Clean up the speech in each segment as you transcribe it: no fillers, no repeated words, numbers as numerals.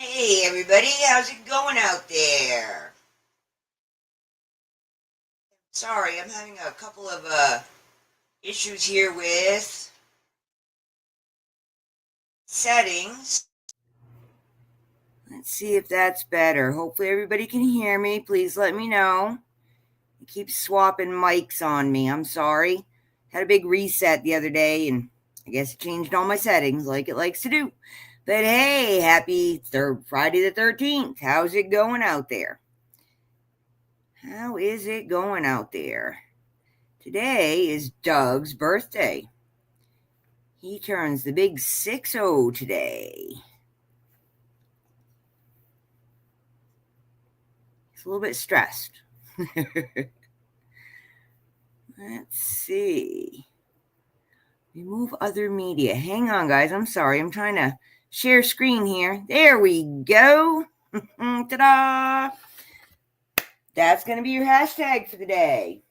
Hey everybody, how's it going out there? Sorry, I'm having a couple of issues here with settings. Let's see if that's better. Hopefully everybody can hear me. Please let me know. It keeps swapping mics on me. I'm sorry. Had a big reset the other day and I guess it changed all my settings like it likes to do. But hey, happy Friday the 13th. How's it going out there? How is it going out there? Today is Doug's birthday. He turns the big 6-0 today. He's a little bit stressed. Let's see. Remove other media. Hang on, guys. I'm sorry. I'm trying to share screen here. There we go. Ta-da! That's going to be your hashtag for the day.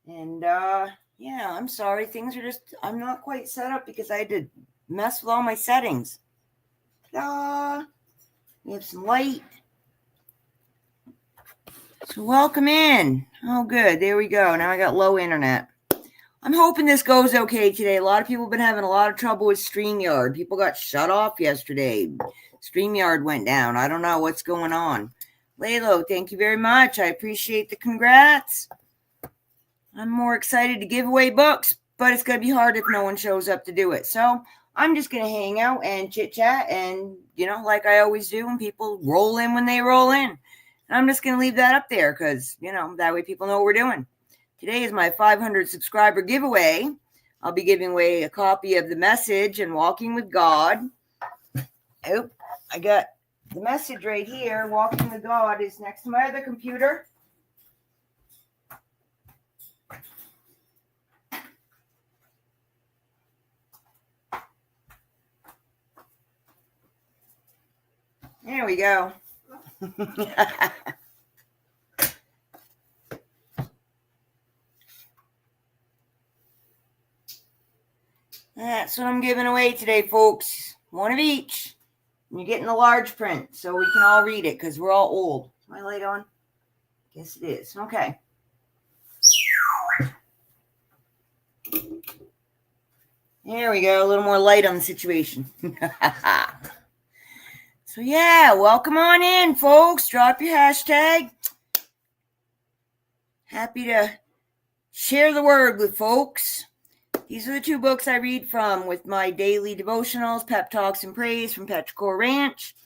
And, yeah, I'm sorry. Things are just, I'm not quite set up because I had to mess with all my settings. Ta-da! We have some light. So welcome in. Oh, good. There we go. Now I got low internet. I'm hoping this goes okay today. A lot of people have been having a lot of trouble with StreamYard. People got shut off yesterday. StreamYard went down. I don't know what's going on. Laylo, thank you very much. I appreciate the congrats. I'm more excited to give away books, but it's going to be hard if no one shows up to do it. So I'm just going to hang out and chit-chat and, like I always do when people roll in when they roll in. I'm just going to leave that up there because, that way people know what we're doing. Today is my 500 subscriber giveaway. I'll be giving away a copy of The Message and Walking with God. Oh, I got the message right here. Walking with God is next to my other computer. There we go. That's what I'm giving away today, folks. One of each. And you're getting the large print so we can all read it because we're all old. Is my light on? Guess it is. Okay. There we go. A little more light on the situation. So, yeah, welcome on in, folks. Drop your hashtag. Happy to share the word with folks. These are the two books I read from with my daily devotionals, Pep Talks and Praise from Petrichor Ranch.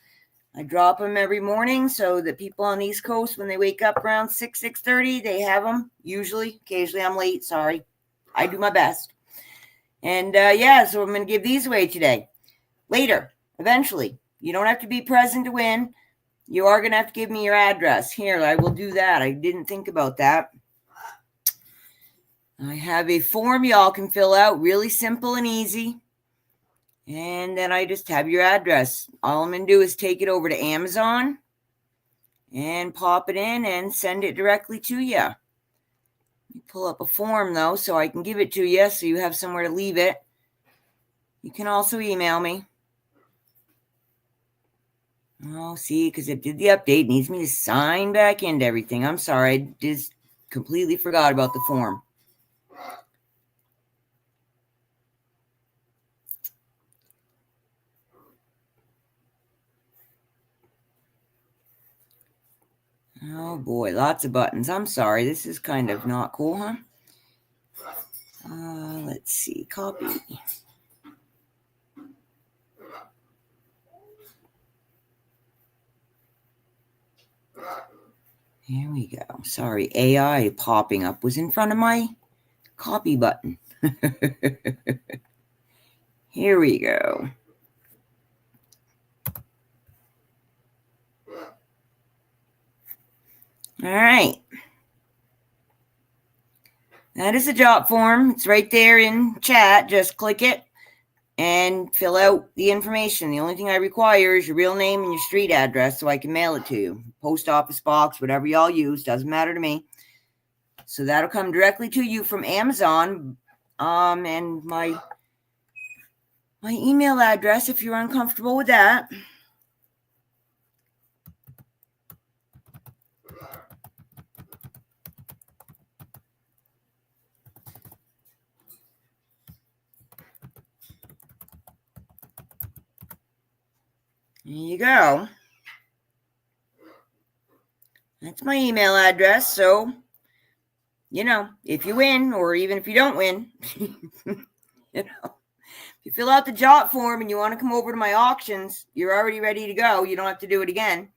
I drop them every morning so that people on the East Coast, when they wake up around 6:30, they have them. Usually, occasionally I'm late. Sorry. I do my best. And, so I'm going to give these away today. Later, eventually. You don't have to be present to win. You are going to have to give me your address. Here, I will do that. I didn't think about that. I have a form y'all can fill out, really simple and easy. And then I just have your address. All I'm going to do is take it over to Amazon and pop it in and send it directly to you. Let me pull up a form, though, so I can give it to you so you have somewhere to leave it. You can also email me. Oh, see, because it did the update. It needs me to sign back into everything. I'm sorry. I just completely forgot about the form. Oh, boy. Lots of buttons. I'm sorry. This is kind of not cool, huh? Let's see. Copy. Here we go. Sorry, AI popping up was in front of my copy button. Here we go. All right. That is a JOTFORM. It's right there in chat. Just click it and fill out the information. The only thing I require is your real name and your street address so I can mail it to you. Post office box, whatever y'all use, doesn't matter to me. So that'll come directly to you from Amazon. And my email address, if you're uncomfortable with that, There you go. That's my email address. So, if you win, or even if you don't win, if you fill out the JOT form and you want to come over to my auctions, you're already ready to go. You don't have to do it again.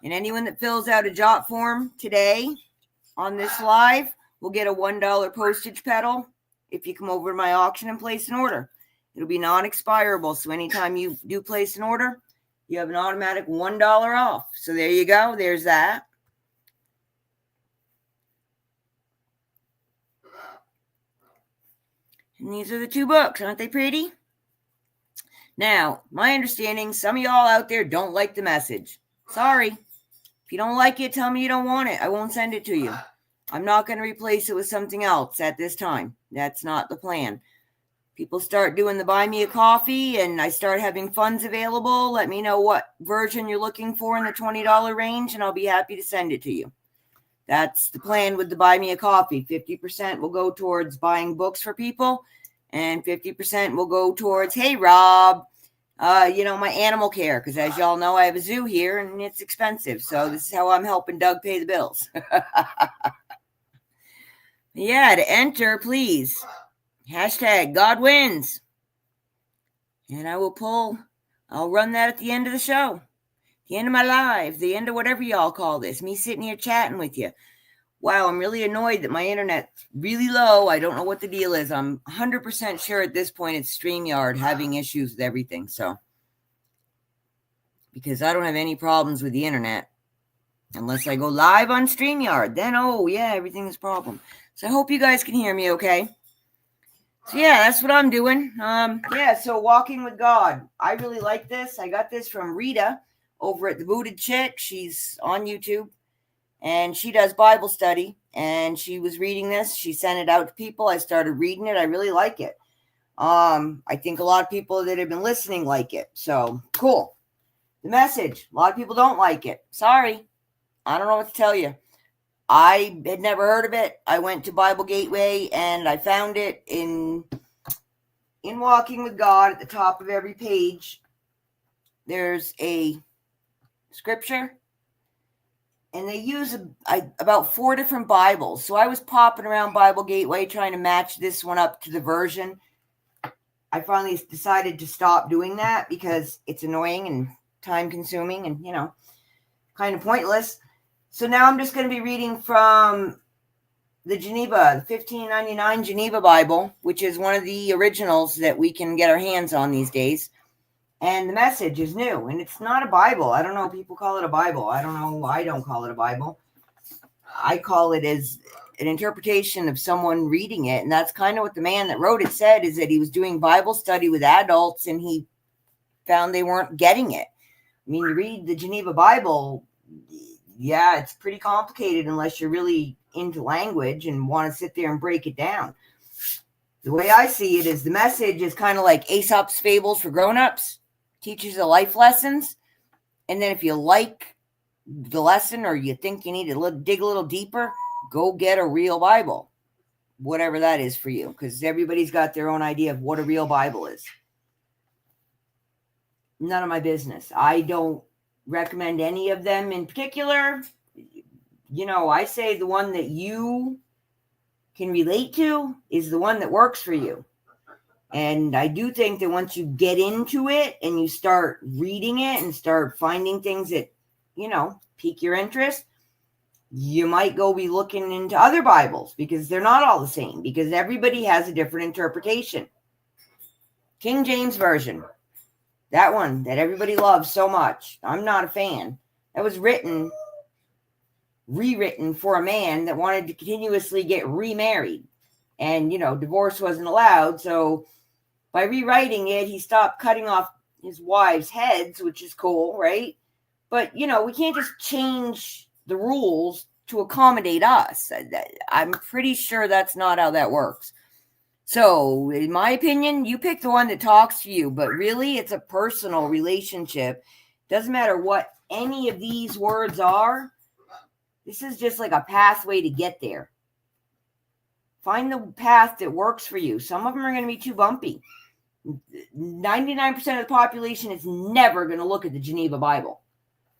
And anyone that fills out a JOT form today on this live will get a $1 postage pedal if you come over to my auction and place an order. It'll be non-expirable. So anytime you do place an order, you have an automatic $1 off. So there you go. There's that. And these are the two books. Aren't they pretty? Now, my understanding, some of y'all out there don't like the message. Sorry. If you don't like it, tell me you don't want it. I won't send it to you. I'm not going to replace it with something else at this time. That's not the plan. People start doing the buy me a coffee and I start having funds available. Let me know what version you're looking for in the $20 range and I'll be happy to send it to you. That's the plan with the buy me a coffee. 50% will go towards buying books for people and 50% will go towards, hey, Rob, my animal care. Because as y'all know, I have a zoo here and it's expensive. So this is how I'm helping Doug pay the bills. Yeah, to enter, please. Hashtag God wins. And I'll run that at the end of the show. The end of my live, the end of whatever y'all call this. Me sitting here chatting with you. Wow, I'm really annoyed that my internet's really low. I don't know what the deal is. I'm 100% sure at this point it's StreamYard having issues with everything. So, because I don't have any problems with the internet. Unless I go live on StreamYard. Then, everything's a problem. So I hope you guys can hear me okay. So yeah, that's what I'm doing. So Walking with God. I really like this. I got this from Rita over at The Booted Chick. She's on YouTube. And she does Bible study. And she was reading this. She sent it out to people. I started reading it. I really like it. I think a lot of people that have been listening like it. So, cool. The message. A lot of people don't like it. Sorry. I don't know what to tell you. I had never heard of it. I went to Bible Gateway and I found it in Walking with God. At the top of every page, there's a scripture. And they use about 4 different Bibles. So I was popping around Bible Gateway trying to match this one up to the version. I finally decided to stop doing that because it's annoying and time consuming and, kind of pointless. So now I'm just going to be reading from the Geneva, the 1599 Geneva Bible, which is one of the originals that we can get our hands on these days. And the message is new, and it's not a Bible. I don't know if people call it a Bible. I don't know. I don't call it a Bible. I call it as an interpretation of someone reading it, and that's kind of what the man that wrote it said, is that he was doing Bible study with adults, and he found they weren't getting it. I mean, you read the Geneva Bible, yeah, it's pretty complicated unless you're really into language and want to sit there and break it down. The way I see it is the message is kind of like Aesop's Fables for grown-ups. Teaches you life lessons. And then if you like the lesson or you think you need to dig a little deeper, go get a real Bible. Whatever that is for you. Because everybody's got their own idea of what a real Bible is. None of my business. I don't recommend any of them in particular. I say the one that you can relate to is the one that works for you. And I do think that once you get into it and you start reading it and start finding things that, pique your interest, you might go be looking into other Bibles because they're not all the same, because everybody has a different interpretation. King James Version, that one that everybody loves so much. I'm not a fan. That was rewritten for a man that wanted to continuously get remarried. And, divorce wasn't allowed. So by rewriting it, he stopped cutting off his wives' heads, which is cool, right? But, we can't just change the rules to accommodate us. I'm pretty sure that's not how that works. So, in my opinion, you pick the one that talks to you. But really, it's a personal relationship. Doesn't matter what any of these words are. This is just like a pathway to get there. Find the path that works for you. Some of them are going to be too bumpy. 99% of the population is never going to look at the Geneva Bible.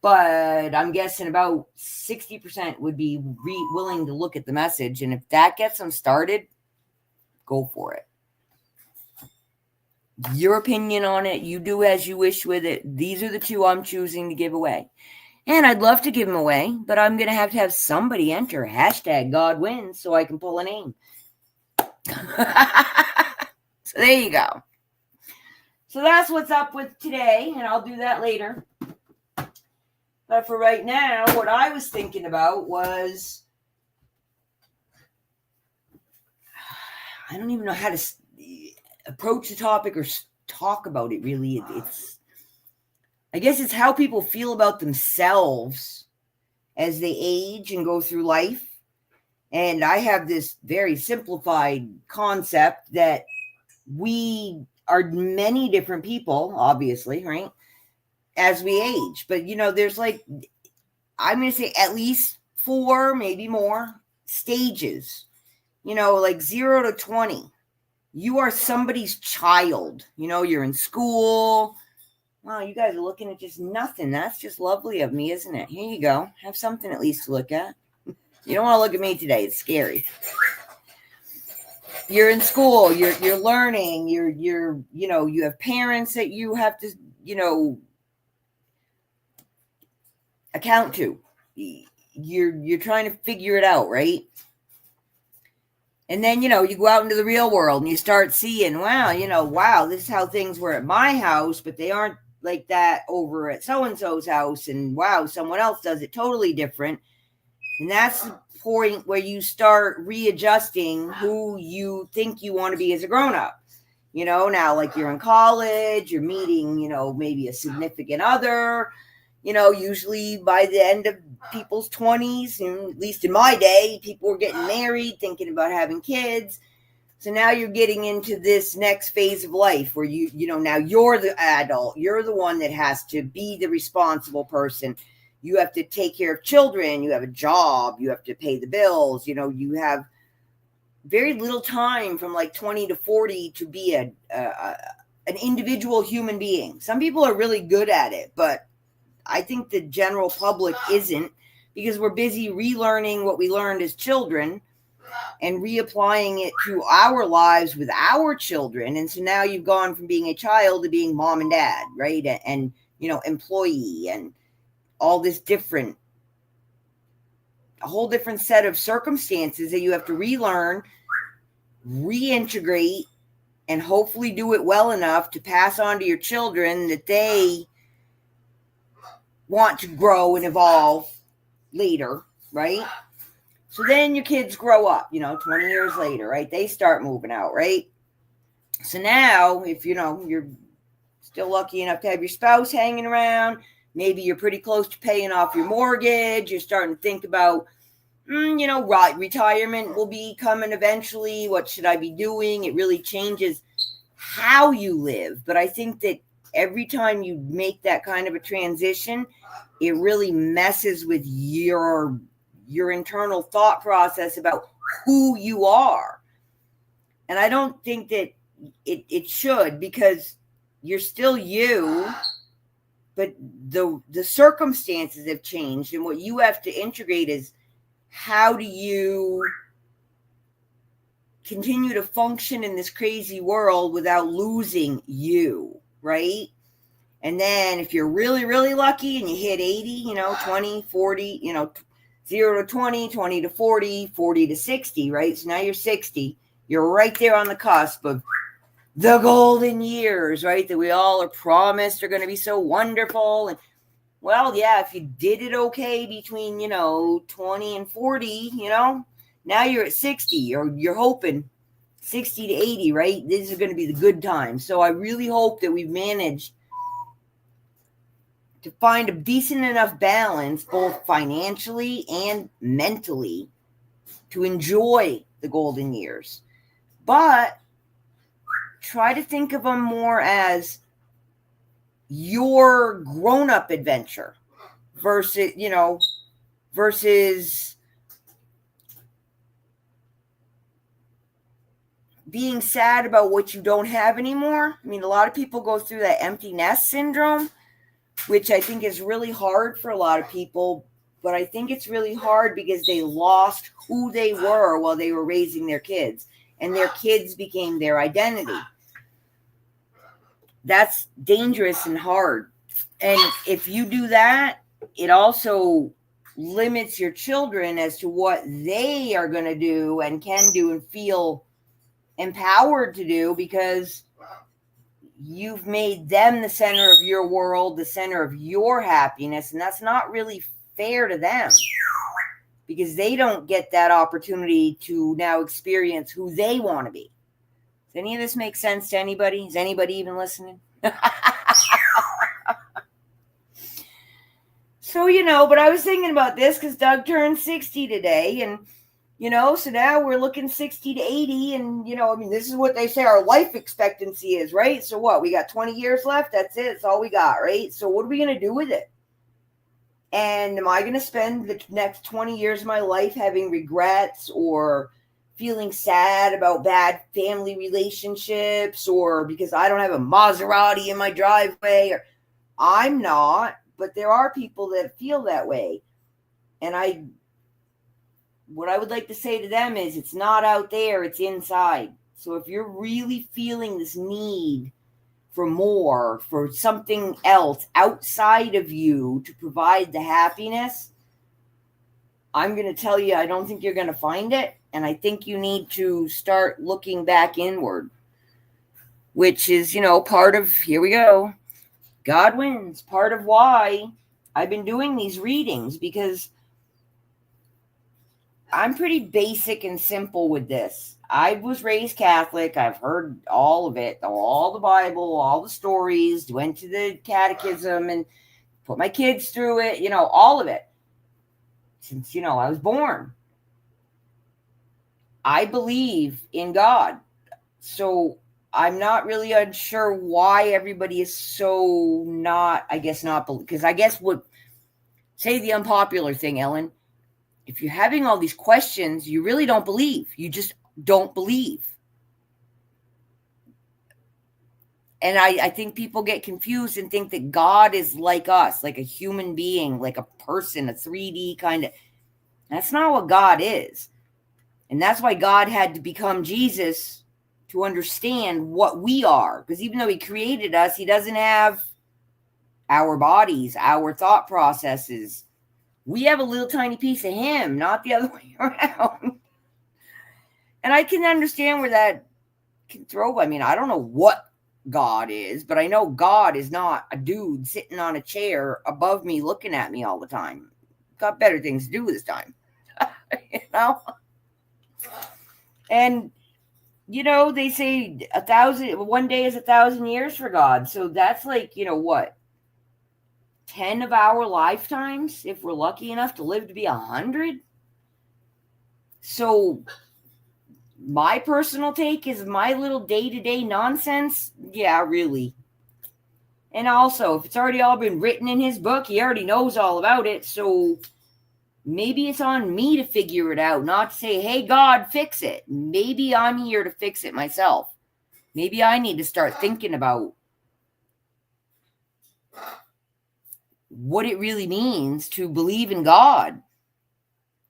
But I'm guessing about 60% would be willing to look at the message. And if that gets them started, go for it. Your opinion on it, you do as you wish with it. These are the two I'm choosing to give away. And I'd love to give them away, but I'm going to have somebody enter hashtag God wins so I can pull a name. So there you go. So that's what's up with today, and I'll do that later. But for right now, what I was thinking about was, I don't even know how to approach the topic or talk about it, really. I guess it's how people feel about themselves as they age and go through life. And I have this very simplified concept that we are many different people, obviously, right? As we age. But, there's I'm going to say at least 4, maybe more stages, 0 to 20. You are somebody's child. You're in school. Wow, you guys are looking at just nothing. That's just lovely of me, isn't it? Here you go. Have something at least to look at. You don't want to look at me today. It's scary. You're in school. You're learning. You have parents that you have to, account to. You're trying to figure it out, right? And then, you go out into the real world and you start seeing, wow, this is how things were at my house, but they aren't like that over at so-and-so's house. And wow, someone else does it totally different. And that's the point where you start readjusting who you think you want to be as a grown-up. Now like you're in college, you're meeting, maybe a significant other, usually by the end of people's 20s, and at least in my day, people were getting married, thinking about having kids. So now you're getting into this next phase of life where now you're the adult. You're the one that has to be the responsible person. You have to take care of children. You have a job. You have to pay the bills. You have very little time from like 20 to 40 to be an individual human being. Some people are really good at it, but I think the general public isn't, because we're busy relearning what we learned as children and reapplying it to our lives with our children. And so now you've gone from being a child to being mom and dad, right? And employee and all this a whole different set of circumstances that you have to relearn, reintegrate, and hopefully do it well enough to pass on to your children that they want to grow and evolve later, right? So then your kids grow up, 20 years later, right? They start moving out, right? So now, if, you're still lucky enough to have your spouse hanging around, maybe you're pretty close to paying off your mortgage, you're starting to think about, retirement will be coming eventually. What should I be doing? It really changes how you live. But I think that every time you make that kind of a transition, it really messes with your internal thought process about who you are. And I don't think that it should, because you're still you, but the circumstances have changed. And what you have to integrate is, how do you continue to function in this crazy world without losing you, right? And then if you're really, really lucky and you hit 80, 20, 40, 0 to 20, 20 to 40, 40 to 60, right? So now you're 60. You're right there on the cusp of the golden years, right? That we all are promised are going to be so wonderful. And well, yeah, if you did it okay between, 20 and 40, now you're at 60, or you're hoping 60 to 80, right? This is going to be the good time. So I really hope that we've managed to find a decent enough balance, both financially and mentally, to enjoy the golden years. But try to think of them more as your grown-up adventure versus being sad about what you don't have anymore. I mean, a lot of people go through that empty nest syndrome, which I think is really hard for a lot of people. But I think it's really hard because they lost who they were while they were raising their kids, and their kids became their identity. That's dangerous and hard. And if you do that, it also limits your children as to what they are going to do and can do and feel empowered to do, because you've made them the center of your world, the center of your happiness. And that's not really fair to them, because they don't get that opportunity to now experience who they want to be. Does any of this make sense to anybody? Is anybody even listening? So, but I was thinking about this because Doug turned 60 today, and, so now we're looking 60 to 80, and, this is what they say our life expectancy is, right? So what, we got 20 years left? That's it. That's all we got, right? So what are we going to do with it? And am I going to spend the next 20 years of my life having regrets or feeling sad about bad family relationships, or because I don't have a Maserati in my driveway? Or I'm not, but there are people that feel that way. And what I would like to say to them is, it's not out there, it's inside. So if you're really feeling this need for more, for something else outside of you to provide the happiness, I'm going to tell you, I don't think you're going to find it. And I think you need to start looking back inward, which is, part of, here we go, God wins, part of why I've been doing these readings, because I'm pretty basic and simple with this. I was raised Catholic. I've heard all of it, all the Bible, all the stories, went to the catechism and put my kids through it, all of it. Since, I was born. I believe in God. So I'm not really unsure why everybody is so not, because I guess say the unpopular thing, Ellen. If you're having all these questions, you really don't believe. You just don't believe. And I think people get confused and think that God is like us, like a human being, like a person, a 3D kind of. That's not what God is. And that's why God had to become Jesus, to understand what we are. Because even though he created us, he doesn't have our bodies, our thought processes. We have a little tiny piece of him, not the other way around. And I can understand where that can throw. I mean, I don't know what God is, but I know God is not a dude sitting on a chair above me looking at me all the time. Got better things to do with his time. And they say 1 day is 1,000 years for God. So that's like, what? 10 of our lifetimes, if we're lucky enough to live to be 100. So my personal take is my little day-to-day nonsense. Yeah, really. And also, if it's already all been written in his book, he already knows all about it. So maybe it's on me to figure it out, not to say, hey, God, fix it. Maybe I'm here to fix it myself. Maybe I need to start thinking about what it really means to believe in God.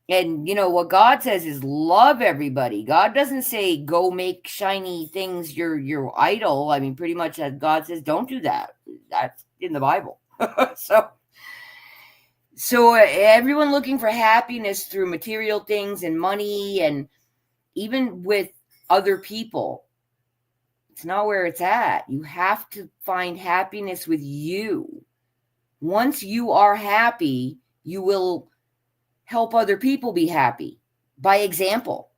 And, what God says is love everybody. God doesn't say go make shiny things your idol. I mean, pretty much God says don't do that. That's in the Bible. So everyone looking for happiness through material things and money and even with other people, it's not where it's at. You have to find happiness with you. Once you are happy, you will help other people be happy by example.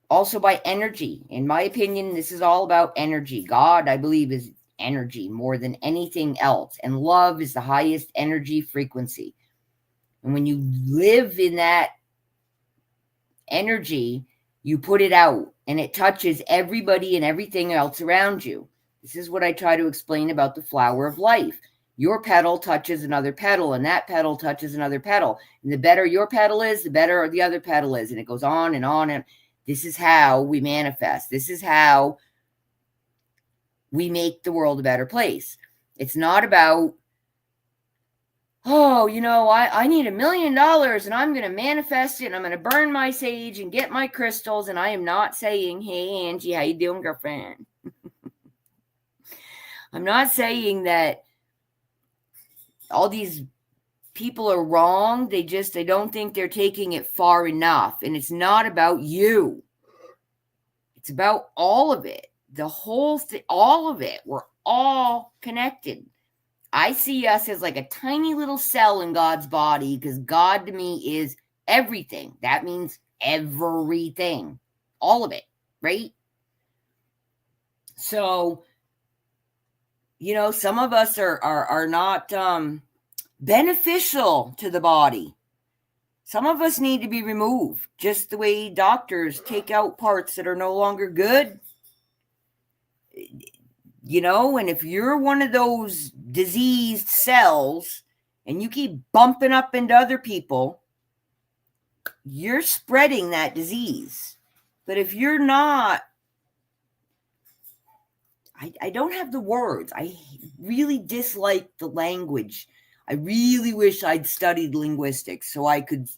Also by energy. In my opinion, this is all about energy. God, I believe, is energy more than anything else. And love is the highest energy frequency. And when you live in that energy, you put it out and it touches everybody and everything else around you. This is what I try to explain about the flower of life. Your petal touches another petal, and that petal touches another petal. And the better your petal is, the better the other petal is. And it goes on and on. And This is how we manifest. This is how we make the world a better place. It's not about, oh, I need $1 million and I'm going to manifest it and I'm going to burn my sage and get my crystals. And I am not saying, hey, Angie, how you doing, girlfriend? I'm not saying that all these people are wrong. They don't think they're taking it far enough. And it's not about you. It's about all of it. The whole thing, all of it. We're all connected. I see us as like a tiny little cell in God's body, because God to me is everything. That means everything. All of it, right? So, some of us are not beneficial to the body. Some of us need to be removed, just the way doctors take out parts that are no longer good. And if you're one of those diseased cells and you keep bumping up into other people, you're spreading that disease. But if you're not, I don't have the words. I really dislike the language. I really wish I'd studied linguistics so I could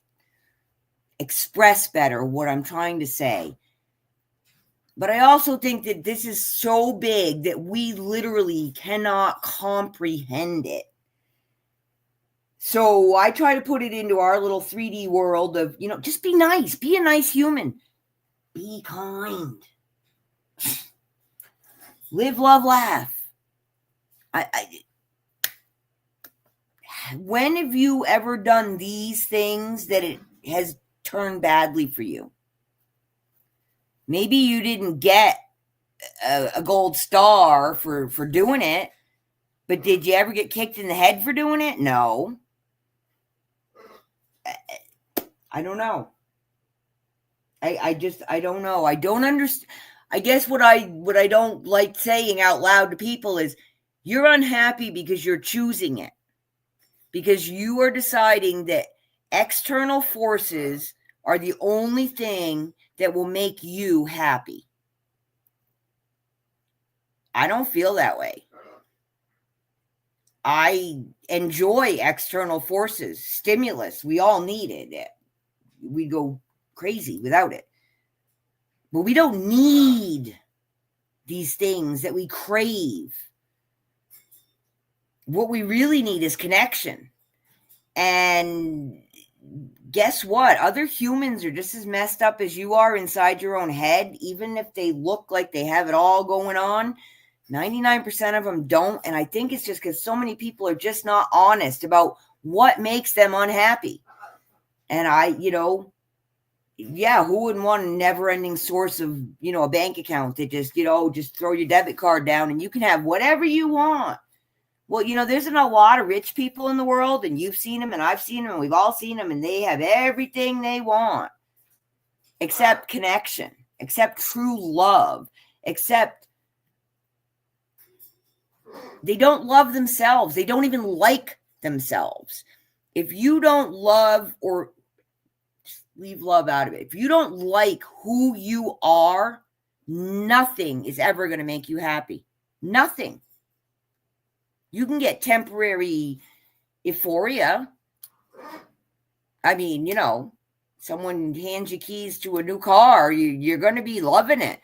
express better what I'm trying to say. But I also think that this is so big that we literally cannot comprehend it. So I try to put it into our little 3D world of, just be nice. Be a nice human. Be kind. Live, love, laugh. When have you ever done these things that it has turned badly for you? Maybe you didn't get a gold star for doing it, but did you ever get kicked in the head for doing it? No. I don't know. I don't know. I don't understand. I guess what I don't like saying out loud to people is, you're unhappy because you're choosing it. Because you are deciding that external forces are the only thing that will make you happy. I don't feel that way. I enjoy external forces, stimulus. We all need it. We go crazy without it. But we don't need these things that we crave. What we really need is connection. And guess what? Other humans are just as messed up as you are inside your own head. Even if they look like they have it all going on, 99% of them don't. And I think it's just because so many people are just not honest about what makes them unhappy. And who wouldn't want a never-ending source of, a bank account that just throw your debit card down and you can have whatever you want? Well, there's a lot of rich people in the world, and you've seen them and I've seen them and we've all seen them, and they have everything they want except connection, except true love, except they don't love themselves. They don't even like themselves. If you don't love, or leave love out of it, if you don't like who you are, nothing is ever going to make you happy. Nothing. You can get temporary euphoria. I mean, someone hands you keys to a new car, you're going to be loving it.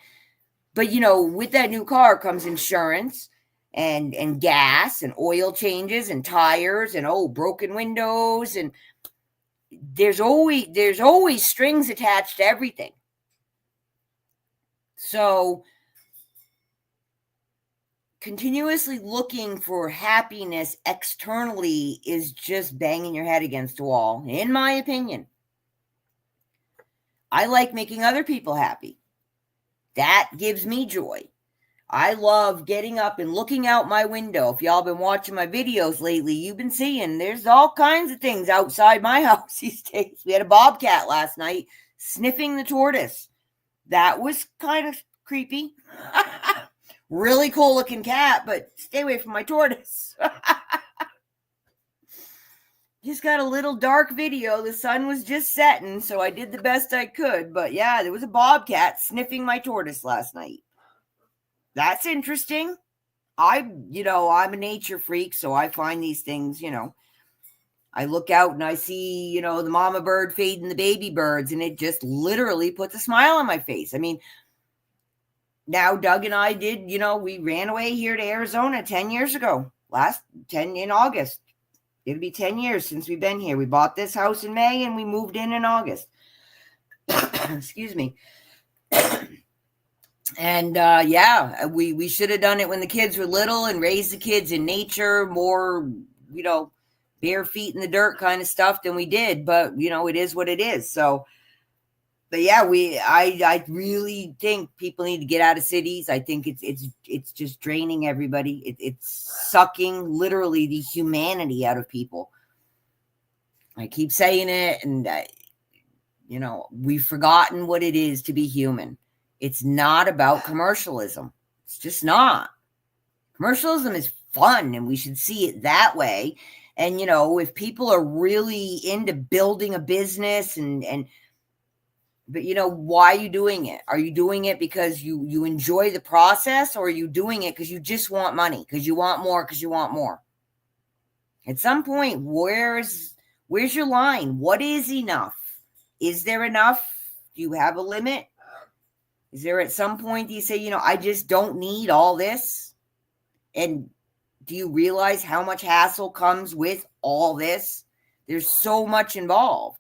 But, with that new car comes insurance and gas and oil changes and tires and, broken windows. And there's always strings attached to everything. So continuously looking for happiness externally is just banging your head against a wall, in my opinion. I like making other people happy. That gives me joy. I love getting up and looking out my window. If y'all been watching my videos lately, you've been seeing there's all kinds of things outside my house these days. We had a bobcat last night sniffing the tortoise. That was kind of creepy. Really cool looking cat, but stay away from my tortoise. just got a little dark video. The sun was just setting, so I did the best I could. But yeah, there was a bobcat sniffing my tortoise last night. That's interesting. I'm a nature freak, so I find these things, I look out and I see, the mama bird feeding the baby birds, and it just literally puts a smile on my face. I mean, now Doug and I did, we ran away here to Arizona 10 years ago, in August. It'll be 10 years since we've been here. We bought this house in May and we moved in August. Excuse me. And we should have done it when the kids were little and raised the kids in nature, more, bare feet in the dirt kind of stuff than we did. But, it is what it is. So, but yeah, I really think people need to get out of cities. I think it's just draining everybody. It's sucking literally the humanity out of people. I keep saying it, and we've forgotten what it is to be human. It's not about commercialism. It's just not. Commercialism is fun, and we should see it that way. And if people are really into building a business but why are you doing it? Are you doing it because you enjoy the process, or are you doing it because you just want money, because you want more? At some point, where's your line? What is enough? Is there enough? Do you have a limit? Is there at some point do you say, I just don't need all this? And do you realize how much hassle comes with all this? There's so much involved.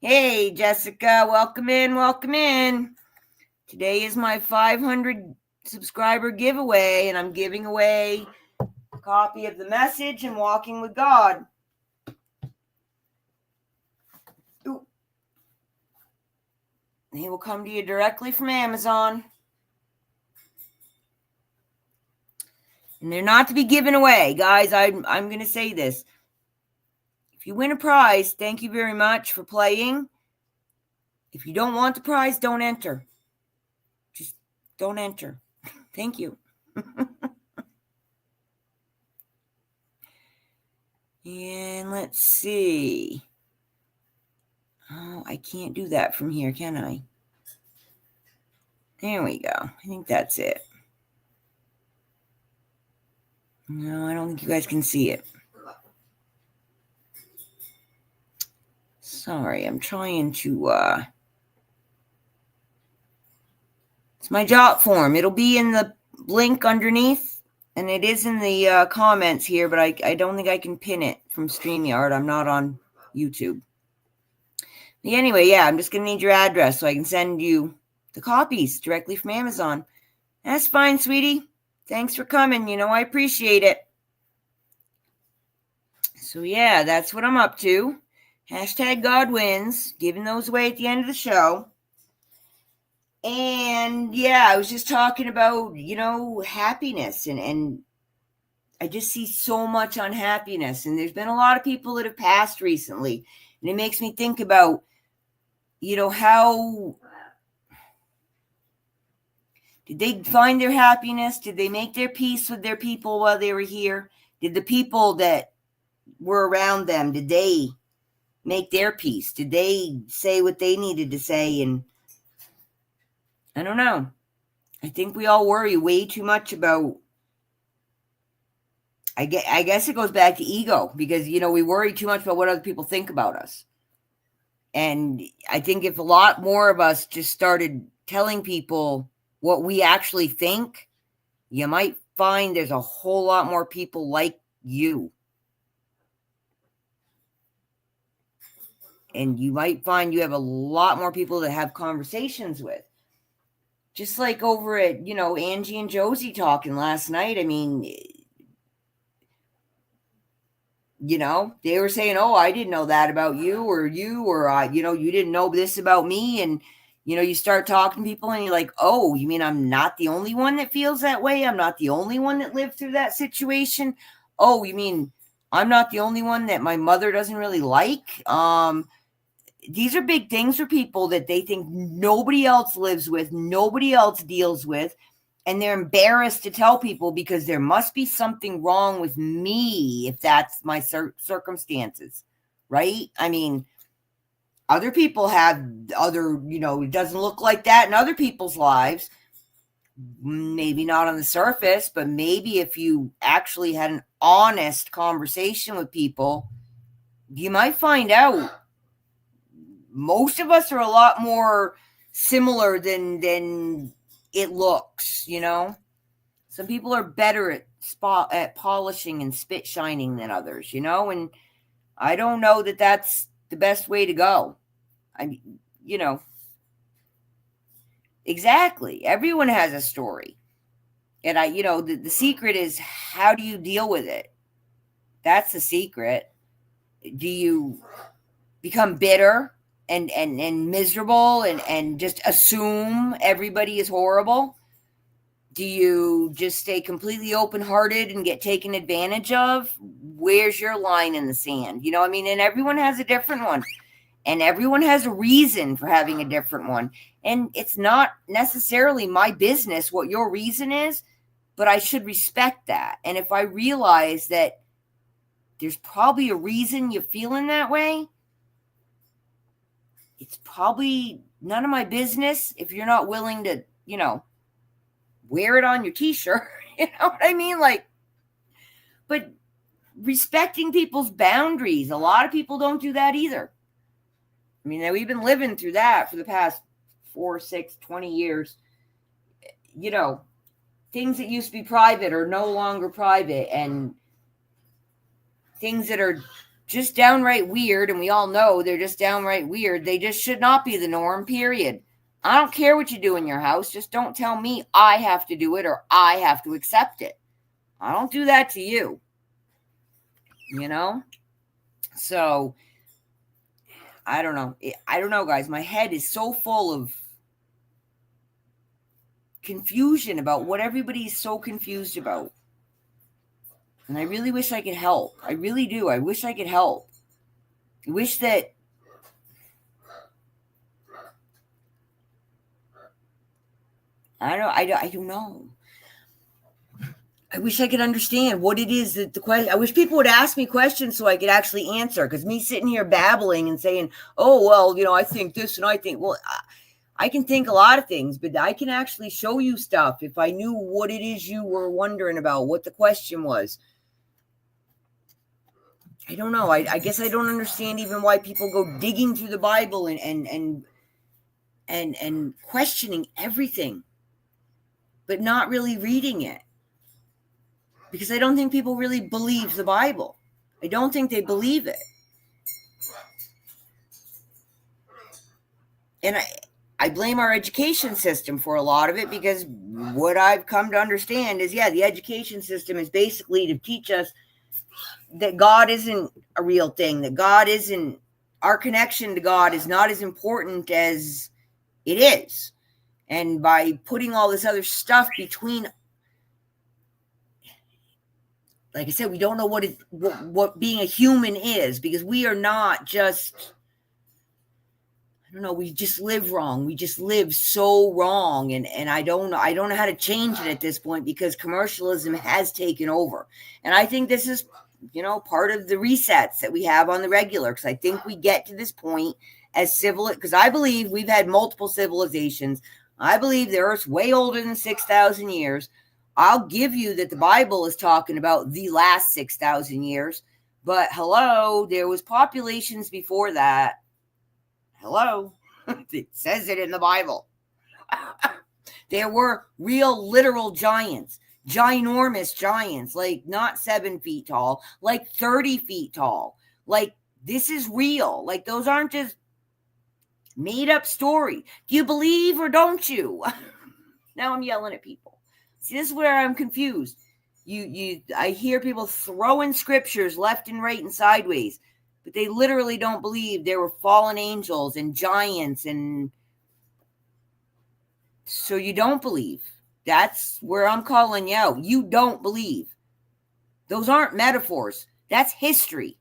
Hey, Jessica, welcome in. Today is my 500 subscriber giveaway, and I'm giving away a copy of The Message and Walking with God. Ooh. They will come to you directly from Amazon. And they're not to be given away. Guys, I'm going to say this. If you win a prize, thank you very much for playing. If you don't want the prize, don't enter. Just don't enter. Thank you. And let's see. Oh, I can't do that from here, can I? There we go. I think that's it. No, I don't think you guys can see it. Sorry, I'm trying to, it's my JOTFORM. It'll be in the link underneath, and it is in the comments here, but I don't think I can pin it from StreamYard. I'm not on YouTube. But anyway, yeah, I'm just going to need your address so I can send you the copies directly from Amazon. That's fine, sweetie. Thanks for coming. I appreciate it. So, yeah, that's what I'm up to. Hashtag God wins, giving those away at the end of the show. And yeah, I was just talking about, happiness, and I just see so much unhappiness. And there's been a lot of people that have passed recently. And it makes me think about, how did they find their happiness? Did they make their peace with their people while they were here? Did the people that were around them, did they make their peace? Did they say what they needed to say? And I don't know. I think we all worry way too much about, I guess it goes back to ego, because, we worry too much about what other people think about us. And I think if a lot more of us just started telling people what we actually think, you might find there's a whole lot more people like you. And you might find you have a lot more people to have conversations with. Just like over at, Angie and Josie talking last night. I mean, they were saying, oh, I didn't know that about you, or you didn't know this about me. And, you start talking to people and you're like, oh, you mean I'm not the only one that feels that way? I'm not the only one that lived through that situation. Oh, you mean I'm not the only one that my mother doesn't really like? These are big things for people that they think nobody else lives with, nobody else deals with. and they're embarrassed to tell people because there must be something wrong with me if that's my circumstances, right? I mean, other people have other, it doesn't look like that in other people's lives. Maybe not on the surface, but maybe if you actually had an honest conversation with people, you might find out most of us are a lot more similar than it looks, Some people are better at polishing and spit shining than others, and I don't know that that's the best way to go. I mean, exactly. Everyone has a story. And the secret is, how do you deal with it? That's the secret. Do you become bitter and miserable and just assume everybody is horrible? Do you just stay completely open-hearted and get taken advantage of? Where's your line in the sand? And everyone has a different one. And everyone has a reason for having a different one. And it's not necessarily my business what your reason is, but I should respect that. And if I realize that there's probably a reason you're feeling that way, it's probably none of my business if you're not willing to, wear it on your t-shirt. You know what I mean? But respecting people's boundaries, a lot of people don't do that either. I mean, we've been living through that for the past 4, 6, 20 years. Things that used to be private are no longer private, and things that are just downright weird, and we all know they're just downright weird, they just should not be the norm, period. I don't care what you do in your house. Just don't tell me I have to do it or I have to accept it. I don't do that to you. So I don't know. I don't know, guys. My head is so full of confusion about what everybody's so confused about. And I really wish I could help. I really do. I wish I could help. I wish that I don't know. I wish I could understand what it is that the question. I wish people would ask me questions so I could actually answer. Because me sitting here babbling and saying, "Oh well, I think this and I think," well, I can think a lot of things, but I can actually show you stuff if I knew what it is you were wondering about, what the question was. I don't know. I guess I don't understand even why people go digging through the Bible and questioning everything, but not really reading it. Because I don't think people really believe the Bible. I don't think they believe it. And I blame our education system for a lot of it, because what I've come to understand is, the education system is basically to teach us that God isn't a real thing, that God isn't, our connection to God is not as important as it is. And by putting all this other stuff between, like I said, we don't know what being a human is, because we are not just, I don't know, we just live wrong. We just live so wrong. And I don't know how to change it at this point, because commercialism has taken over. And I think this is, part of the resets that we have on the regular, because I think we get to this point as because I believe we've had multiple civilizations. I believe the Earth's way older than 6,000 years. I'll give you that the Bible is talking about the last 6,000 years. But hello, there was populations before that. Hello. It says it in the Bible. There were real literal giants, ginormous giants, like not 7 feet tall, like 30 feet tall. Like, this is real. Like, those aren't just made up story. Do you believe or don't you? Now I'm yelling at people. See, this is where I'm confused. I hear people throwing scriptures left and right and sideways, but they literally don't believe there were fallen angels and giants, and so you don't believe. That's where I'm calling you out. You don't believe. Those aren't metaphors. That's history.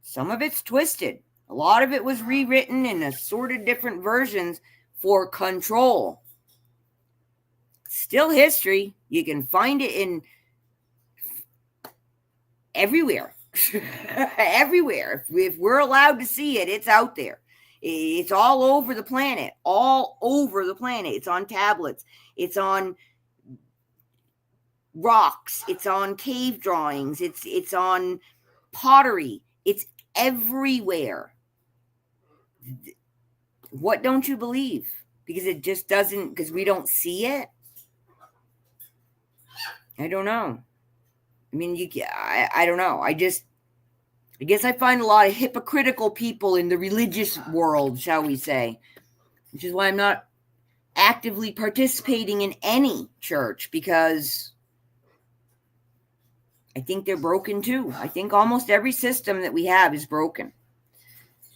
Some of it's twisted. A lot of it was rewritten in assorted different versions for control. Still history. You can find it in everywhere. Everywhere. If we're allowed to see it, it's out there. It's all over the planet. All over the planet. It's on tablets. It's on rocks. It's on cave drawings. It's on pottery. It's everywhere. What don't you believe? Because it just doesn't, because we don't see it? I don't know. I mean, I don't know. I guess I find a lot of hypocritical people in the religious world, shall we say, which is why I'm not actively participating in any church, because I think they're broken too. I think almost every system that we have is broken.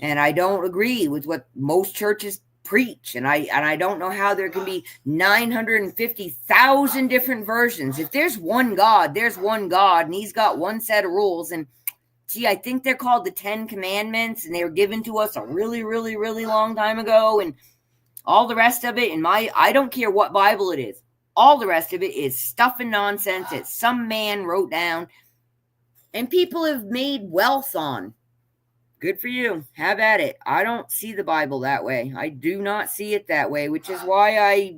And I don't agree with what most churches preach. And I don't know how there can be 950,000 different versions. If there's one God, there's one God, and he's got one set of rules. And gee, I think they're called the 10 Commandments, and they were given to us a really, really, really long time ago. And all the rest of it, I don't care what Bible it is. All the rest of it is stuff and nonsense that some man wrote down and people have made wealth on. Good for you. Have at it. I don't see the Bible that way. I do not see it that way, which is why I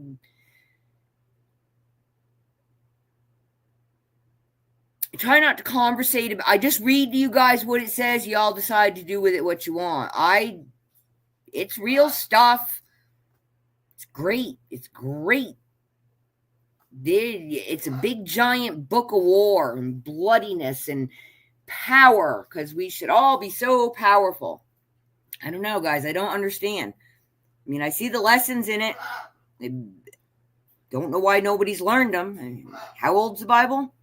try not to conversate. I just read to you guys what it says. Y'all decide to do with it what you want. It's real stuff. It's great. It's great. It's a big giant book of war and bloodiness and power, because we should all be so powerful. I don't know, guys. I don't understand. I mean, I see the lessons in it. I don't know why nobody's learned them. How old's the Bible?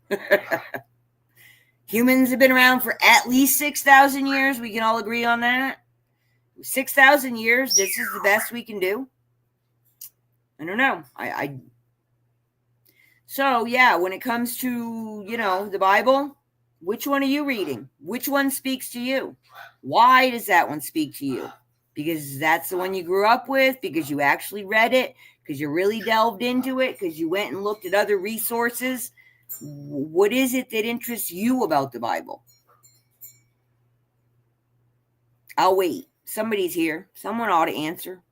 Humans have been around for at least 6,000 years. We can all agree on that. 6,000 years, this is the best we can do. I don't know. So, yeah, when it comes to, the Bible, which one are you reading? Which one speaks to you? Why does that one speak to you? Because that's the one you grew up with, because you actually read it, because you really delved into it, because you went and looked at other resources. What is it that interests you about the Bible? I'll wait. Somebody's here. Someone ought to answer.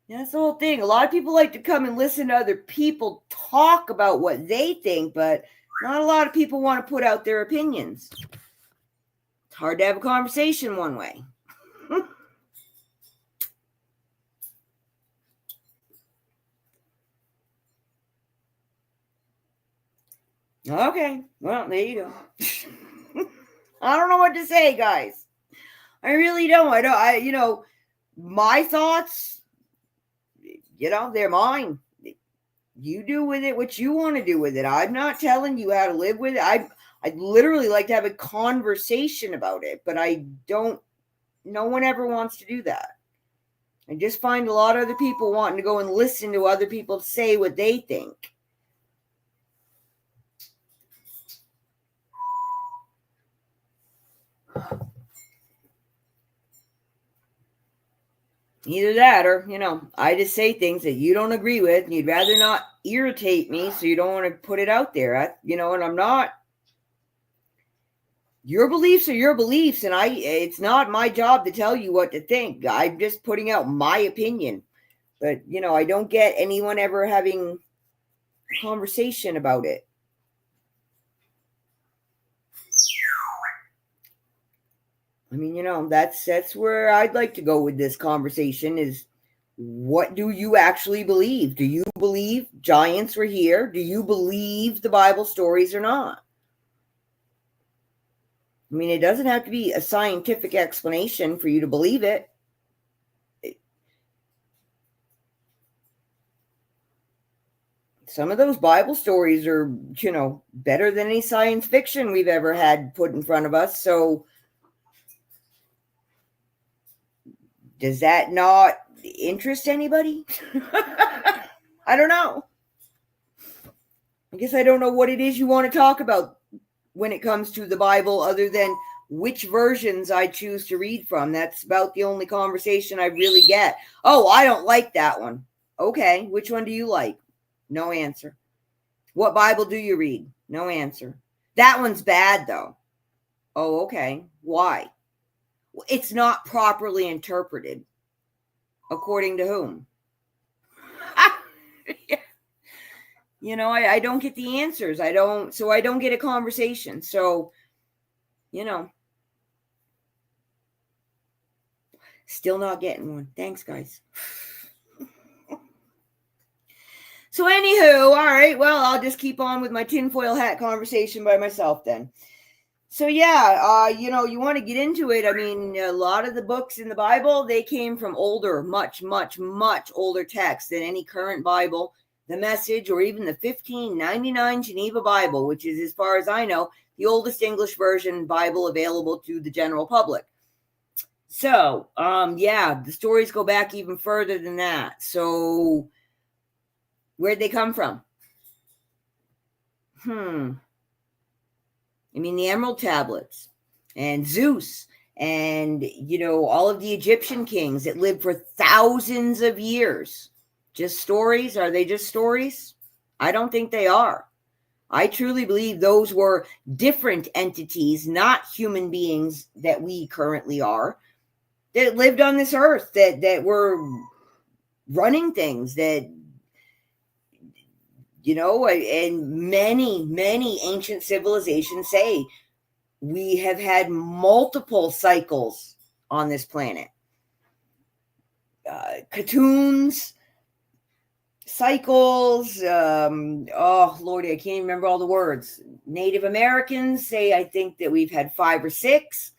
That's the whole thing. A lot of people like to come and listen to other people talk about what they think, but not a lot of people want to put out their opinions. It's hard to have a conversation one way. Okay, well, there you go. I don't know what to say, guys. I really don't. My thoughts, they're mine. You do with it what you want to do with it. I'm not telling you how to live with it. I'd literally like to have a conversation about it, but no one ever wants to do that. I just find a lot of other people wanting to go and listen to other people say what they think. Either that or, I just say things that you don't agree with and you'd rather not irritate me, so you don't want to put it out there. And I'm not. Your beliefs are your beliefs, and it's not my job to tell you what to think. I'm just putting out my opinion. But, I don't get anyone ever having a conversation about it. I mean, that's where I'd like to go with this conversation is, what do you actually believe? Do you believe giants were here? Do you believe the Bible stories or not? I mean, it doesn't have to be a scientific explanation for you to believe it. Some of those Bible stories are, better than any science fiction we've ever had put in front of us. So does that not interest anybody? I don't know. I guess I don't know what it is you want to talk about when it comes to the Bible, other than which versions I choose to read from. That's about the only conversation I really get. Oh, I don't like that one. Okay, which one do you like? No answer. What Bible do you read? No answer. That one's bad, though. Oh, okay. Why? It's not properly interpreted. According to whom? You know, I don't get the answers. I don't get a conversation. So, you know, still not getting one. Thanks, guys. So anywho, all right, well, I'll just keep on with my tinfoil hat conversation by myself then. So yeah, you know, you want to get into it. I mean, a lot of the books in the Bible, they came from older, much, much, much older texts than any current Bible, the Message, or even the 1599 Geneva Bible, which is, as far as I know, the oldest English version Bible available to the general public. So, yeah, the stories go back even further than that. So, where'd they come from? I mean, the Emerald Tablets and Zeus and, you know, all of the Egyptian kings that lived for thousands of years. Just stories? Are they just stories? I don't think they are. I truly believe those were different entities, not human beings that we currently are, that lived on this earth, that were running things, that, you know, and many, many ancient civilizations say we have had multiple cycles on this planet. Cartoons, cycles, oh, Lordy, I can't remember all the words. Native Americans say, I think, that we've had 5 or 6.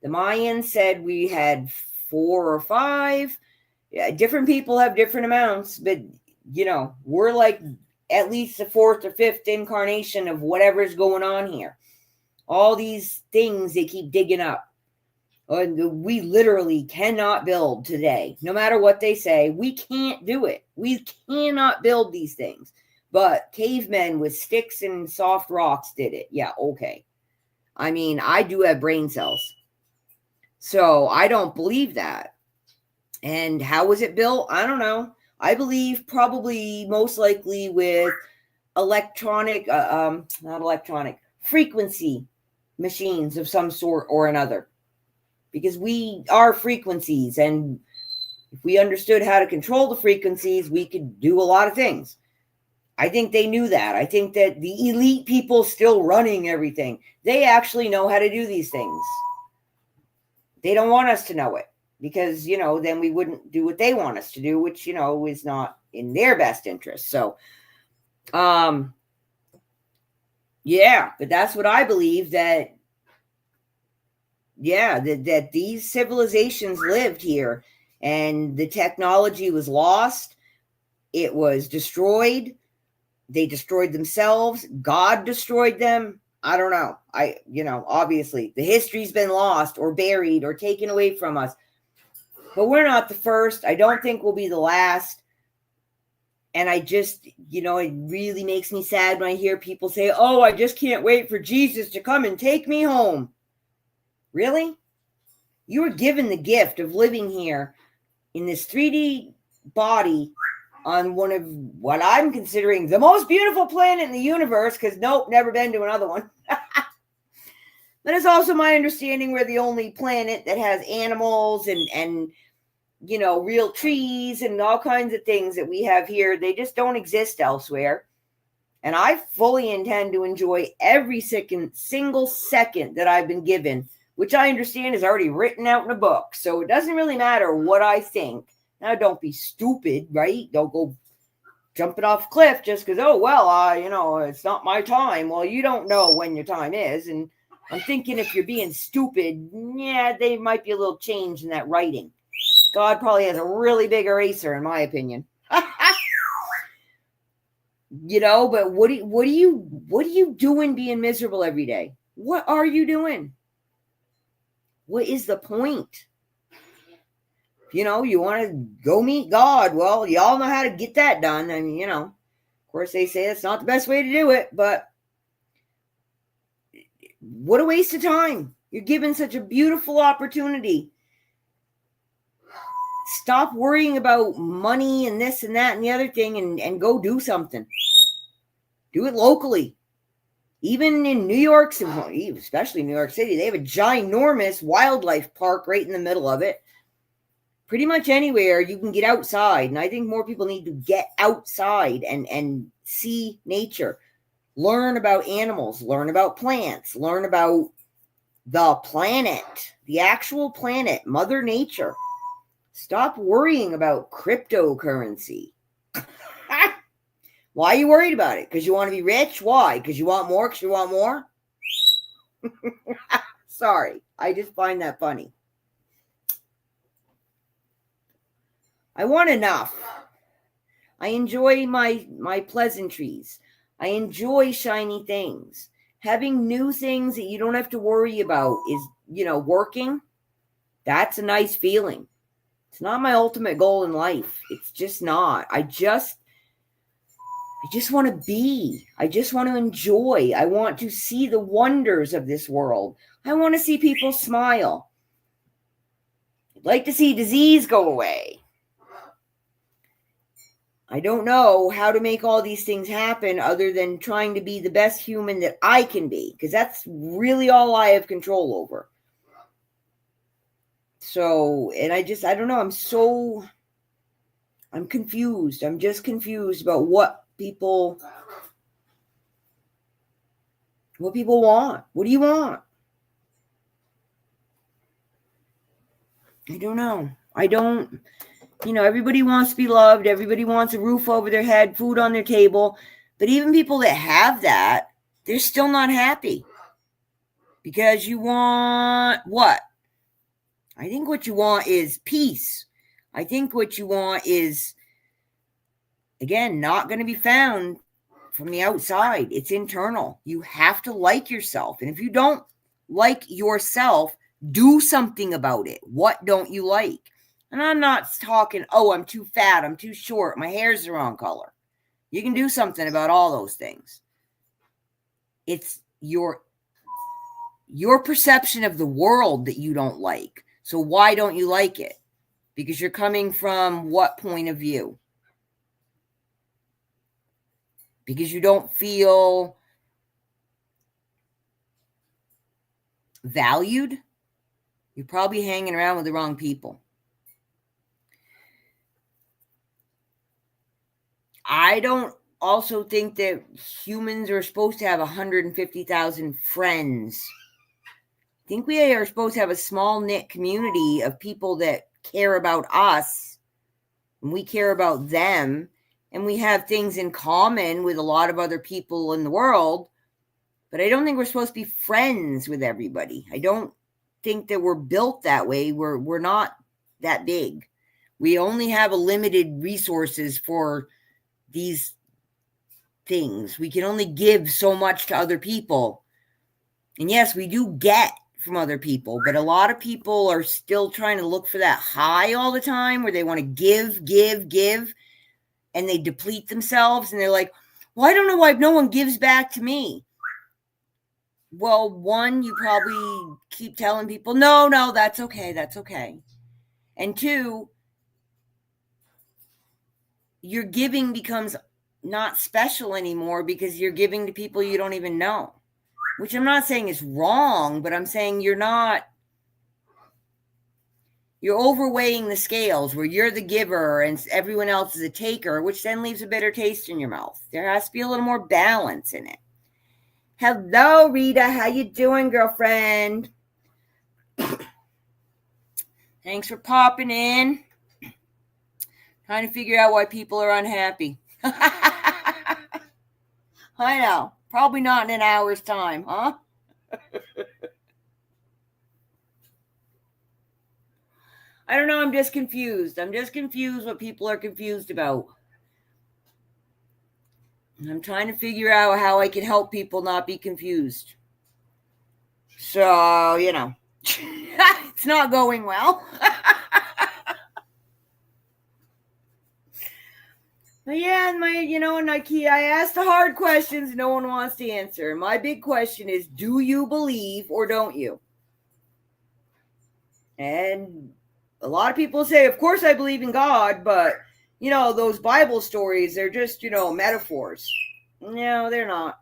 The Mayans said we had 4 or 5. Yeah, different people have different amounts, but, you know, we're like at least the 4th or 5th incarnation of whatever's going on here. All these things they keep digging up. We literally cannot build today. No matter what they say, we can't do it. We cannot build these things. But cavemen with sticks and soft rocks did it. Yeah, okay. I mean, I do have brain cells. So I don't believe that. And how was it built? I don't know. I believe probably most likely with frequency machines of some sort or another. Because we are frequencies, and if we understood how to control the frequencies, we could do a lot of things. I think they knew that. I think that the elite people still running everything, they actually know how to do these things. They don't want us to know it. Because, you know, then we wouldn't do what they want us to do, which, you know, is not in their best interest. So, yeah, but that's what I believe, that, yeah, that these civilizations lived here and the technology was lost. It was destroyed. They destroyed themselves. God destroyed them. I don't know. You know, obviously the history's been lost or buried or taken away from us. But we're not the first. I don't think we'll be the last. And I just, you know, it really makes me sad when I hear people say, oh, I just can't wait for Jesus to come and take me home. Really? You were given the gift of living here in this 3D body on one of what I'm considering the most beautiful planet in the universe, because nope, never been to another one. But it's also my understanding we're the only planet that has animals and you know, real trees and all kinds of things that we have here. They just don't exist elsewhere. And I fully intend to enjoy every single second that I've been given, which I understand is already written out in a book. So it doesn't really matter what I think. Now, don't be stupid, right? Don't go jumping off a cliff just because, oh, well, you know, it's not my time. Well, you don't know when your time is. And I'm thinking if you're being stupid, yeah, there might be a little change in that writing. God probably has a really big eraser, in my opinion. You know, but what are you doing being miserable every day? What are you doing? What is the point? You know, you want to go meet God. Well, y'all know how to get that done. I mean, you know, of course they say that's not the best way to do it, but what a waste of time. You're given such a beautiful opportunity. Stop worrying about money and this and that and the other thing and go do something. Do it locally. Even in New York, especially New York City, they have a ginormous wildlife park right in the middle of it. Pretty much anywhere you can get outside. And I think more people need to get outside and see nature. Learn about animals. Learn about plants. Learn about the planet. The actual planet. Mother Nature. Stop worrying about cryptocurrency. Why are you worried about it? Because you want to be rich? Why? Because you want more? Because you want more? Sorry. I just find that funny. I want enough. I enjoy my pleasantries. I enjoy shiny things. Having new things that you don't have to worry about is, working. That's a nice feeling. It's not my ultimate goal in life. It's just not. I just want to be. I just want to enjoy. I want to see the wonders of this world. I want to see people smile. I'd like to see disease go away. I don't know how to make all these things happen other than trying to be the best human that I can be, because that's really all I have control over. So, and I don't know. I'm confused. I'm just confused about what people want. What do you want? I don't know. Everybody wants to be loved. Everybody wants a roof over their head, food on their table. But even people that have that, they're still not happy. Because you want what? I think what you want is peace. I think what you want is, again, not going to be found from the outside. It's internal. You have to like yourself. And if you don't like yourself, do something about it. What don't you like? And I'm not talking, I'm too fat, I'm too short, my hair's the wrong color. You can do something about all those things. It's your perception of the world that you don't like. So why don't you like it? Because you're coming from what point of view? Because you don't feel valued? You're probably hanging around with the wrong people. I don't also think that humans are supposed to have 150,000 friends. I think we are supposed to have a small knit community of people that care about us and we care about them, and we have things in common with a lot of other people in the world. But I don't think we're supposed to be friends with everybody. I don't think that we're built that way. We're not that big. We only have a limited resources for these things. We can only give so much to other people. And yes, we do get from other people, but a lot of people are still trying to look for that high all the time where they want to give, and they deplete themselves, and they're like, well, I don't know why no one gives back to me. Well, one, you probably keep telling people, no, that's okay. And two, your giving becomes not special anymore because you're giving to people you don't even know, which I'm not saying is wrong, but I'm saying you're overweighing the scales where you're the giver and everyone else is a taker, which then leaves a bitter taste in your mouth. There has to be a little more balance in it. Hello, Rita. How you doing, girlfriend? Thanks for popping in. Trying to figure out why people are unhappy. I know. Probably not in an hour's time, huh? I don't know. I'm just confused. What people are confused about. I'm trying to figure out how I can help people not be confused. So, it's not going well. But yeah, I asked the hard questions no one wants to answer. My big question is, do you believe or don't you? And a lot of people say, of course I believe in God, but, those Bible stories, they're just, metaphors. No, they're not.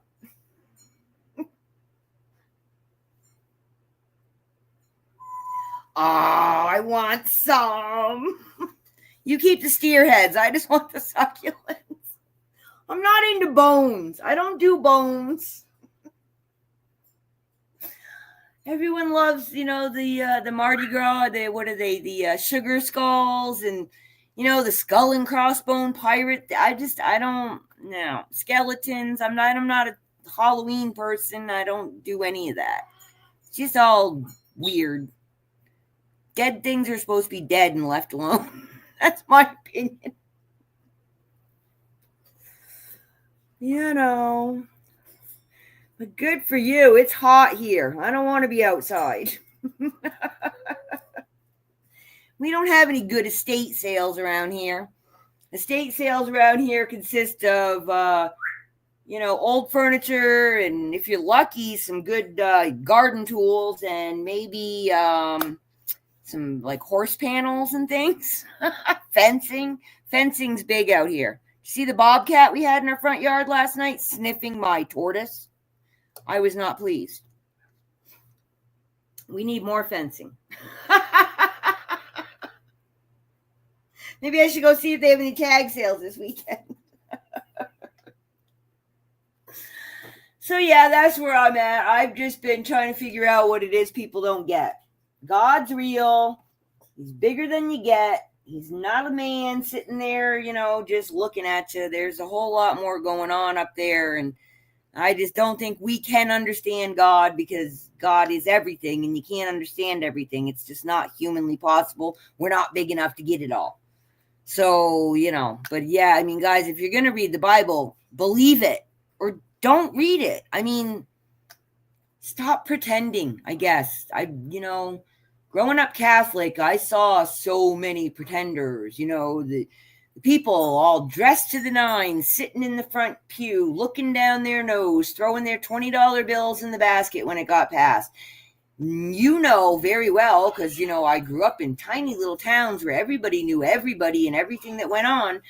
Oh, I want some. You keep the steer heads. I just want the succulents. I'm not into bones. I don't do bones. Everyone loves, the Mardi Gras. The sugar skulls and, the skull and crossbone pirate. I don't know. Skeletons. I'm not a Halloween person. I don't do any of that. It's just all weird. Dead things are supposed to be dead and left alone. That's my opinion. But good for you. It's hot here. I don't want to be outside. We don't have any good estate sales around here. Estate sales around here consist of, old furniture and, if you're lucky, some good garden tools and maybe some like horse panels and things. Fencing. Fencing's big out here. See the bobcat we had in our front yard last night sniffing my tortoise? I was not pleased. We need more fencing. Maybe I should go see if they have any tag sales this weekend. So yeah, that's where I'm at. I've just been trying to figure out what it is people don't get. God's real. He's bigger than you get. He's not a man sitting there, just looking at you. There's a whole lot more going on up there. And I just don't think we can understand God because God is everything and you can't understand everything. It's just not humanly possible. We're not big enough to get it all. So, but yeah, guys, if you're going to read the Bible, believe it or don't read it. Stop pretending, I guess. Growing up Catholic, I saw so many pretenders, the people all dressed to the nines, sitting in the front pew, looking down their nose, throwing their $20 bills in the basket when it got passed. Very well, because, I grew up in tiny little towns where everybody knew everybody and everything that went on.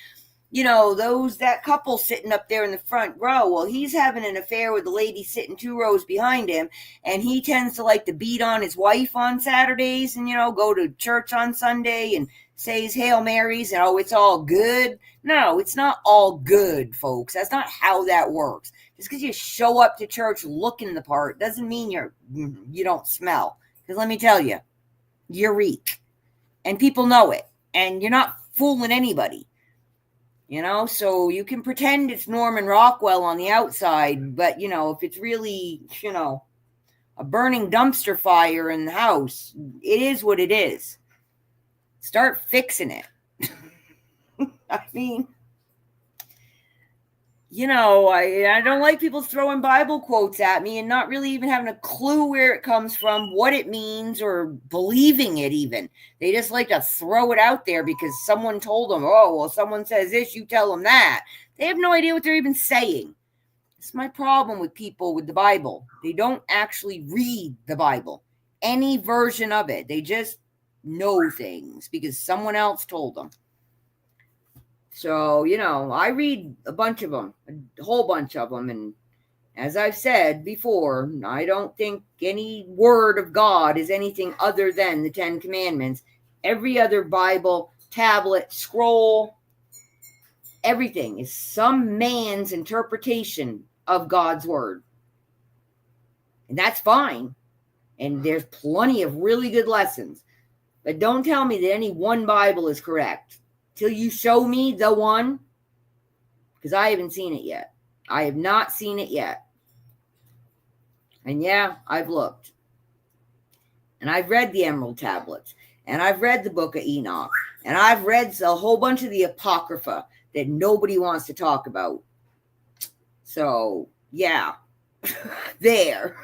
That couple sitting up there in the front row, well, he's having an affair with the lady sitting 2 rows behind him, and he tends to like to beat on his wife on Saturdays and, go to church on Sunday and say his Hail Marys and, it's all good. No, it's not all good, folks. That's not how that works. Just because you show up to church looking the part doesn't mean you don't smell. Because let me tell you, you reek. And people know it. And you're not fooling anybody. So you can pretend it's Norman Rockwell on the outside, but, if it's really, a burning dumpster fire in the house, it is what it is. Start fixing it. I don't like people throwing Bible quotes at me and not really even having a clue where it comes from, what it means, or believing it even. They just like to throw it out there because someone told them, someone says this, you tell them that. They have no idea what they're even saying. It's my problem with people with the Bible. They don't actually read the Bible, any version of it. They just know things because someone else told them. So, I read a bunch of them, a whole bunch of them. And as I've said before, I don't think any word of God is anything other than the 10 Commandments. Every other Bible, tablet, scroll, everything is some man's interpretation of God's word. And that's fine. And there's plenty of really good lessons. But don't tell me that any one Bible is correct. Till you show me the one, because I haven't seen it yet. I have not seen it yet. And yeah, I've looked. And I've read the Emerald Tablets. And I've read the Book of Enoch. And I've read a whole bunch of the Apocrypha that nobody wants to talk about. So, yeah. There.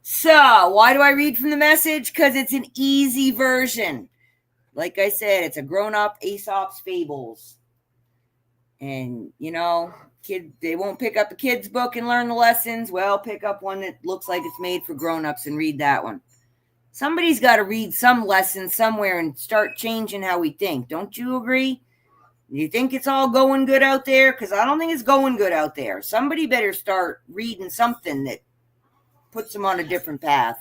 So, why do I read from the Message? Because it's an easy version. Like I said, it's a grown-up Aesop's Fables. And, They won't pick up a kid's book and learn the lessons. Well, pick up one that looks like it's made for grown-ups and read that one. Somebody's got to read some lessons somewhere and start changing how we think. Don't you agree? You think it's all going good out there? Because I don't think it's going good out there. Somebody better start reading something that puts them on a different path.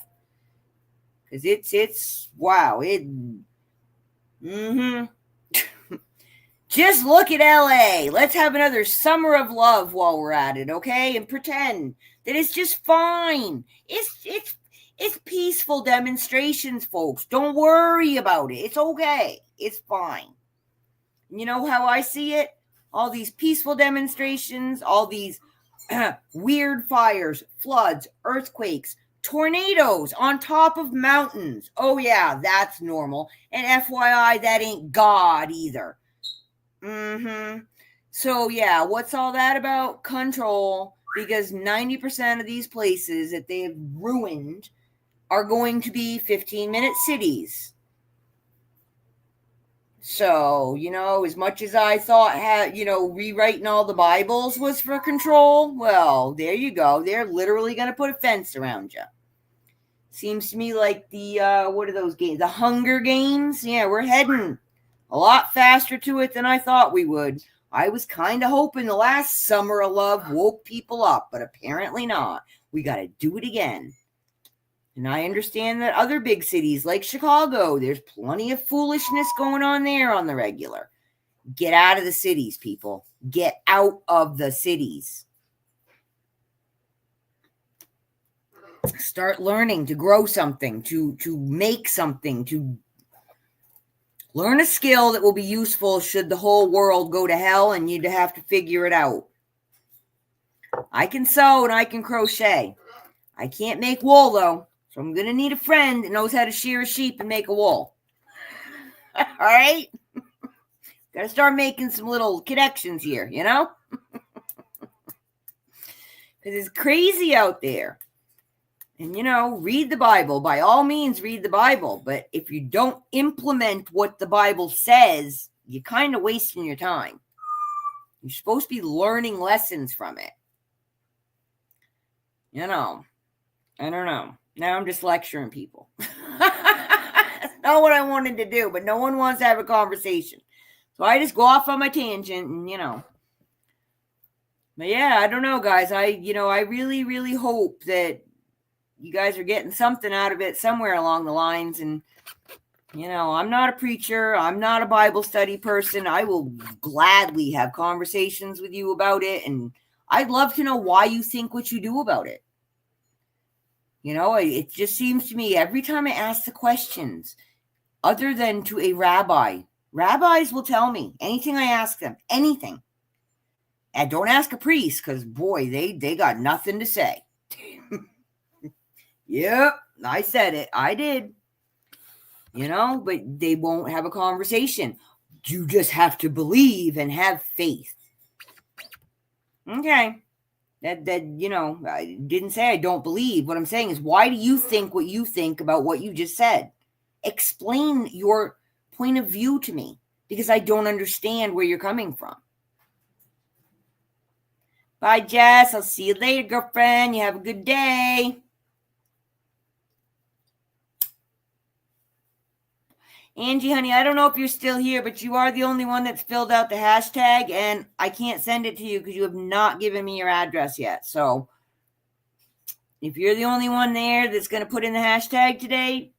Because it's wow. Just look at LA. Let's have another summer of love while we're at it, okay? And pretend that it's just fine. It's peaceful demonstrations, folks. Don't worry about it. It's okay. It's fine. You know how I see it? All these peaceful demonstrations, all these weird fires, floods, earthquakes, tornadoes on top of mountains. Oh, yeah, that's normal. And FYI, that ain't God either. So, yeah, what's all that about? Control. Because 90% of these places that they've ruined are going to be 15-minute cities. So, as much as I thought, rewriting all the Bibles was for control, well, there you go. They're literally going to put a fence around you. Seems to me like the, what are those games? The Hunger Games? Yeah, we're heading a lot faster to it than I thought we would. I was kind of hoping the last Summer of Love woke people up, but apparently not. We got to do it again. And I understand that other big cities like Chicago, there's plenty of foolishness going on there on the regular. Get out of the cities, people. Get out of the cities. Start learning to grow something, to make something, to learn a skill that will be useful should the whole world go to hell and you'd have to figure it out. I can sew and I can crochet. I can't make wool, though. So I'm going to need a friend that knows how to shear a sheep and make a wool. All right? Got to start making some little connections here, Because it's crazy out there. And, read the Bible. By all means, read the Bible. But if you don't implement what the Bible says, you're kind of wasting your time. You're supposed to be learning lessons from it. I don't know. Now I'm just lecturing people. That's not what I wanted to do, but no one wants to have a conversation. So I just go off on my tangent and, But yeah, I don't know, guys. I really, really hope that you guys are getting something out of it somewhere along the lines. And, I'm not a preacher. I'm not a Bible study person. I will gladly have conversations with you about it. And I'd love to know why you think what you do about it. It just seems to me every time I ask the questions, other than to a rabbi, rabbis will tell me anything I ask them, anything. And don't ask a priest because, boy, they got nothing to say. Yep, I said it. I did. But they won't have a conversation. You just have to believe and have faith. Okay. That I didn't say I don't believe. What I'm saying is, why do you think what you think about what you just said? Explain your point of view to me, because I don't understand where you're coming from. Bye, Jess. I'll see you later, girlfriend. You have a good day. Angie, honey, I don't know if you're still here, but you are the only one that's filled out the hashtag, and I can't send it to you because you have not given me your address yet. So if you're the only one there that's going to put in the hashtag today,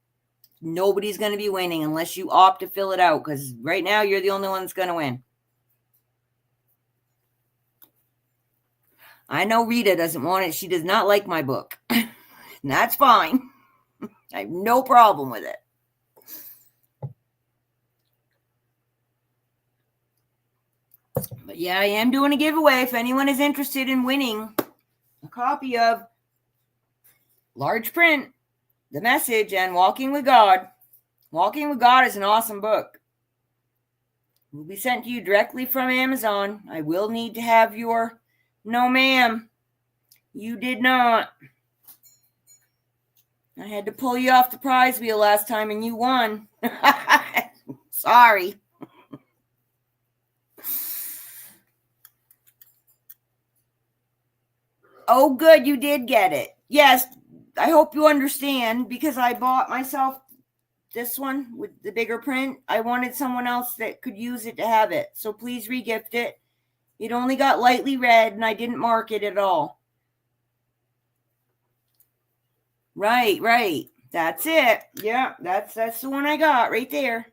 nobody's going to be winning unless you opt to fill it out, because right now you're the only one that's going to win. I know Rita doesn't want it. She does not like my book. And that's fine. I have no problem with it. But yeah, I am doing a giveaway if anyone is interested in winning a copy of large print, The Message, and Walking with God. Walking with God is an awesome book. It will be sent to you directly from Amazon. I will need to have your... No, ma'am. You did not. I had to pull you off the prize wheel last time and you won. Sorry. Oh, good. You did get it. Yes. I hope you understand, because I bought myself this one with the bigger print. I wanted someone else that could use it to have it. So please regift it. It only got lightly red and I didn't mark it at all. Right. That's it. Yeah, that's the one I got right there.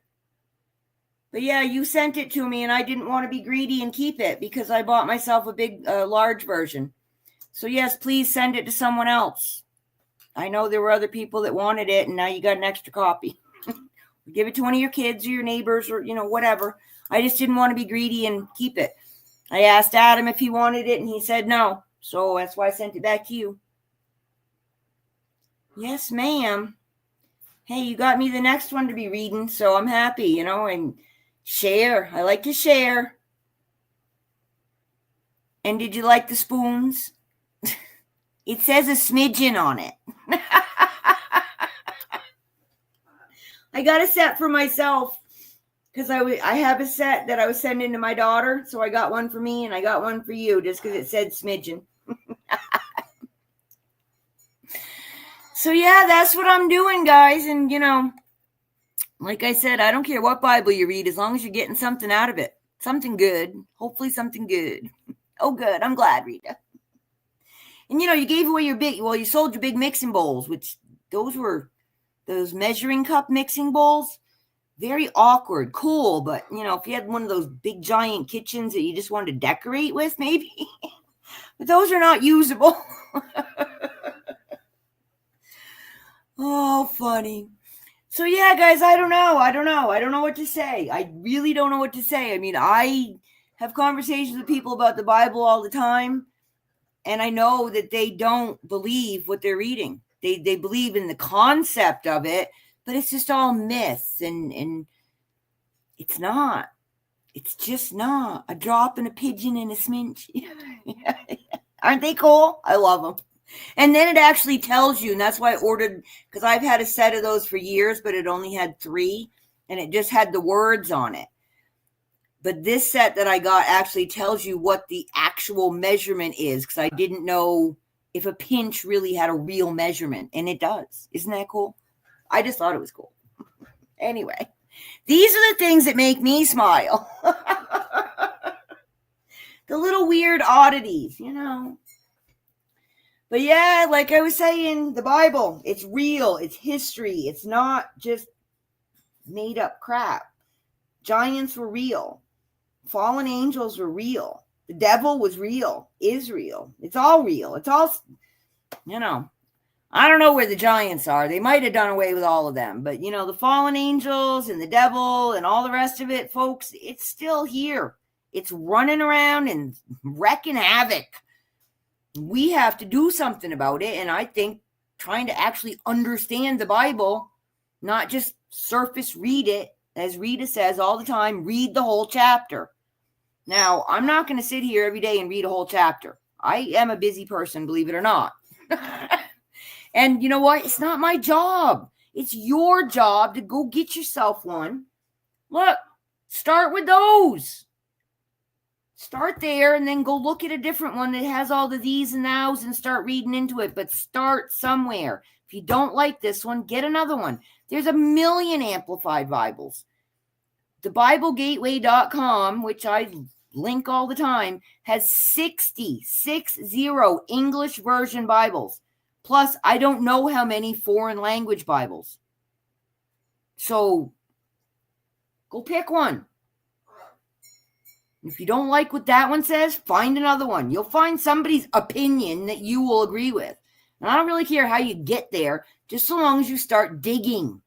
But yeah, you sent it to me and I didn't want to be greedy and keep it because I bought myself a big, large version. So yes, please send it to someone else. I know there were other people that wanted it and now you got an extra copy. Give it to one of your kids or your neighbors or, whatever. I just didn't want to be greedy and keep it. I asked Adam if he wanted it and he said no. So that's why I sent it back to you. Yes, ma'am. Hey, you got me the next one to be reading, so I'm happy, and share. I like to share. And did you like the spoons? It says a smidgen on it. I got a set for myself because I have a set that I was sending to my daughter. So I got one for me and I got one for you just because it said smidgen. So yeah, that's what I'm doing, guys. And, like I said, I don't care what Bible you read as long as you're getting something out of it. Something good. Hopefully something good. Oh, good. I'm glad, Rita. And, you gave away you sold your big mixing bowls, which those measuring cup mixing bowls. Very awkward, cool. But, if you had one of those big giant kitchens that you just wanted to decorate with, maybe. But those are not usable. Oh, funny. So, yeah, guys, I don't know. I don't know what to say. I really don't know what to say. I mean, I have conversations with people about the Bible all the time. And I know that they don't believe what they're reading. They believe in the concept of it, but it's just all myths. And it's not. It's just not. A drop and a pigeon and a smidge. Aren't they cool? I love them. And then it actually tells you, and that's why I ordered, because I've had a set of those for years, but it only had 3, and it just had the words on it. But this set that I got actually tells you what the actual measurement is, because I didn't know if a pinch really had a real measurement, and it does. Isn't that cool? I just thought it was cool. Anyway, these are the things that make me smile. The little weird oddities, But yeah, like I was saying, the Bible, it's real. It's history. It's not just made up crap. Giants were real. Fallen angels were real. The devil was real. Is real. It's all real. It's all, I don't know where the giants are. They might have done away with all of them. But, the fallen angels and the devil and all the rest of it, folks, it's still here. It's running around and wrecking havoc. We have to do something about it. And I think trying to actually understand the Bible, not just surface read it, as Rita says all the time, read the whole chapter. Now, I'm not going to sit here every day and read a whole chapter. I am a busy person, believe it or not. And you know what? It's not my job. It's your job to go get yourself one. Look, start with those. Start there and then go look at a different one that has all the these and thous and start reading into it. But start somewhere. If you don't like this one, get another one. There's a million amplified Bibles. The BibleGateway.com, which I link all the time, has 60 English version Bibles. Plus, I don't know how many foreign language Bibles. So, go pick one. If you don't like what that one says, find another one. You'll find somebody's opinion that you will agree with. And I don't really care how you get there, just so long as you start digging.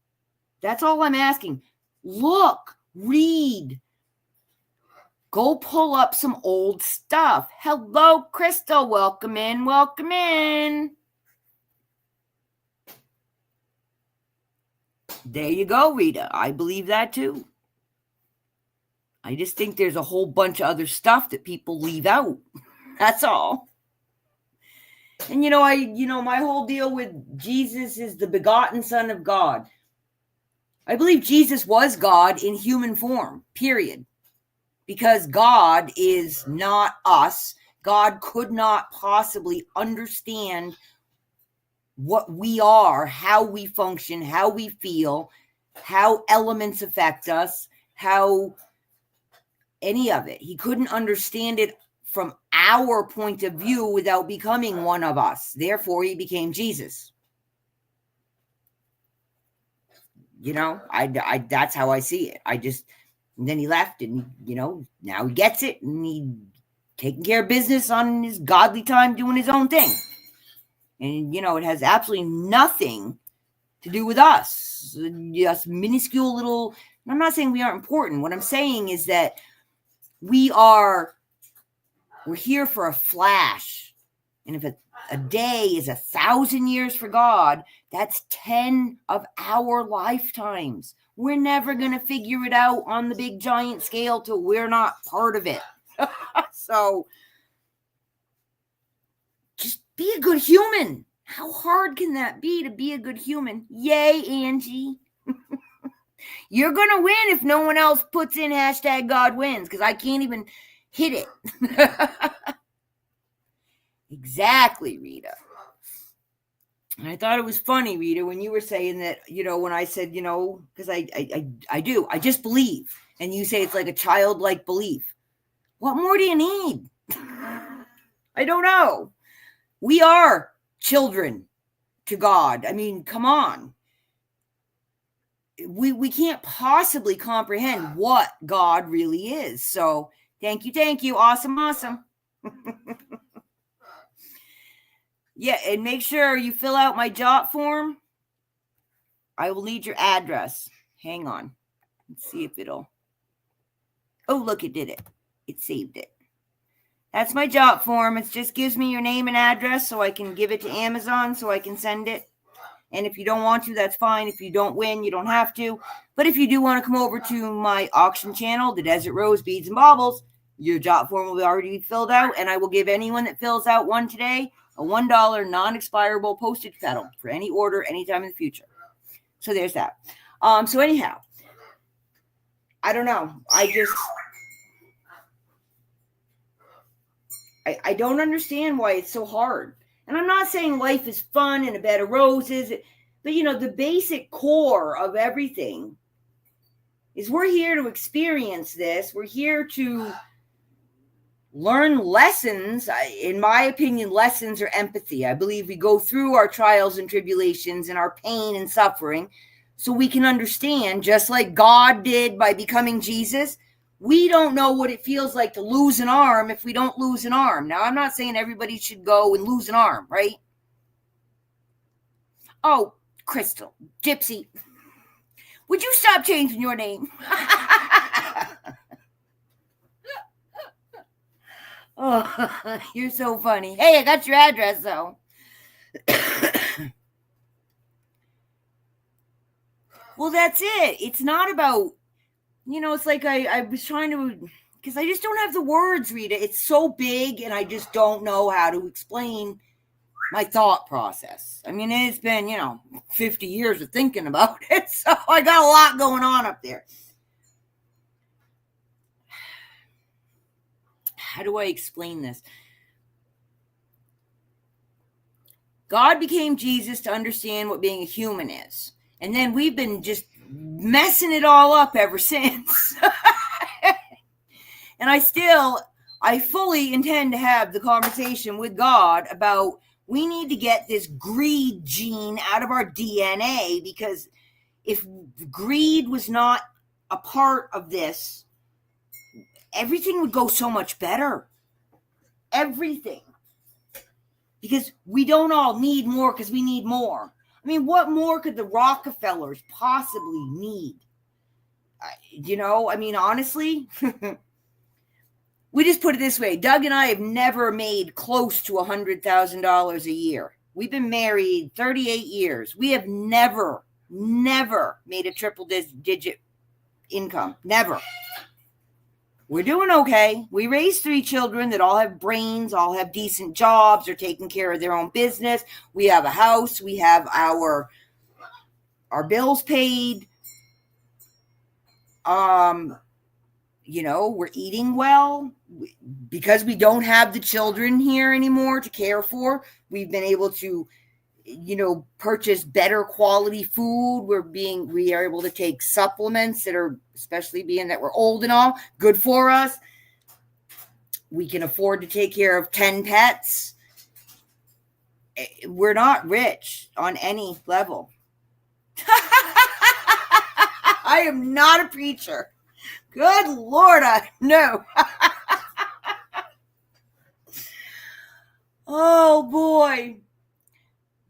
That's all I'm asking. Look, read. Go pull up some old stuff. Hello, Crystal. Welcome in. Welcome in. There you go, Rita. I believe that too. I just think there's a whole bunch of other stuff that people leave out. That's all. And my whole deal with Jesus is the begotten Son of God. I believe Jesus was God in human form, period. Because God is not us. God could not possibly understand what we are, how we function, how we feel, how elements affect us, how any of it. He couldn't understand it from our point of view without becoming one of us. Therefore, he became Jesus. You know, I that's how I see it. And then he left, and, you know, now he gets it, and he's taking care of business on his godly time, doing his own thing. And, you know, it has absolutely nothing to do with us. Just minuscule little, I'm not saying we aren't important. What I'm saying is that we're here for a flash. And if a day is 1,000 years for God, that's 10 of our lifetimes. We're never going to figure it out on the big giant scale till we're not part of it. So just be a good human. How hard can that be to be a good human? Yay, Angie. You're going to win if no one else puts in hashtag God wins, because I can't even hit it. Exactly, Rita. And I thought it was funny, Rita, when you were saying that, you know, when I said, you know, because I do, I just believe. And you say it's like a childlike belief. What more do you need? I don't know. We are children to God. I mean, come on. We can't possibly comprehend what God really is. So thank you. Awesome. Yeah, and make sure you fill out my JOTFORM. I will need your address. Hang on. Let's see if it'll. Oh, look, it did it. It saved it. That's my JOTFORM. It just gives me your name and address so I can give it to Amazon so I can send it. And if you don't want to, that's fine. If you don't win, you don't have to. But if you do want to come over to my auction channel, the Desert Rose Beads and Baubles, your JOTFORM will already be filled out, and I will give anyone that fills out one today a $1 non-expirable postage pedal for any order anytime in the future. So there's that. So anyhow, I don't know. I don't understand why it's so hard. And I'm not saying life is fun and a bed of roses, but, you know, the basic core of everything is we're here to experience this. We're here to learn lessons. In my opinion, lessons are empathy. I believe we go through our trials and tribulations and our pain and suffering so we can understand, just like God did by becoming Jesus. We don't know what it feels like to lose an arm if we don't lose an arm. Now, I'm not saying everybody should go and lose an arm, right? Oh, Crystal, Gypsy, would you stop changing your name? Oh, you're so funny. Hey, I got your address, though. Well, that's it. It's not about, you know, it's like I was trying to, because I just don't have the words, Rita. It's so big, and I just don't know how to explain my thought process. I mean, it's been, 50 years of thinking about it, so I got a lot going on up there. How do I explain this? God became Jesus to understand what being a human is. And then we've been just messing it all up ever since. And I fully intend to have the conversation with God about we need to get this greed gene out of our DNA, because if greed was not a part of this, everything would go so much better. Everything. Because we don't all need more because we need more. I mean, what more could the Rockefellers possibly need? Honestly, we just put it this way. Doug and I have never made close to $100,000 a year. We've been married 38 years. We have never made a triple digit income. Never. We're doing okay. We raised 3 children that all have brains, all have decent jobs, are taking care of their own business. We have a house. We have our bills paid. We're eating well. because we don't have the children here anymore to care for, we've been able to, purchase better quality food. We are able to take supplements that are, especially being that we're old and all, good for us. We can afford to take care of 10 pets. We're not rich on any level. I am not a preacher. Good Lord, no. Oh boy.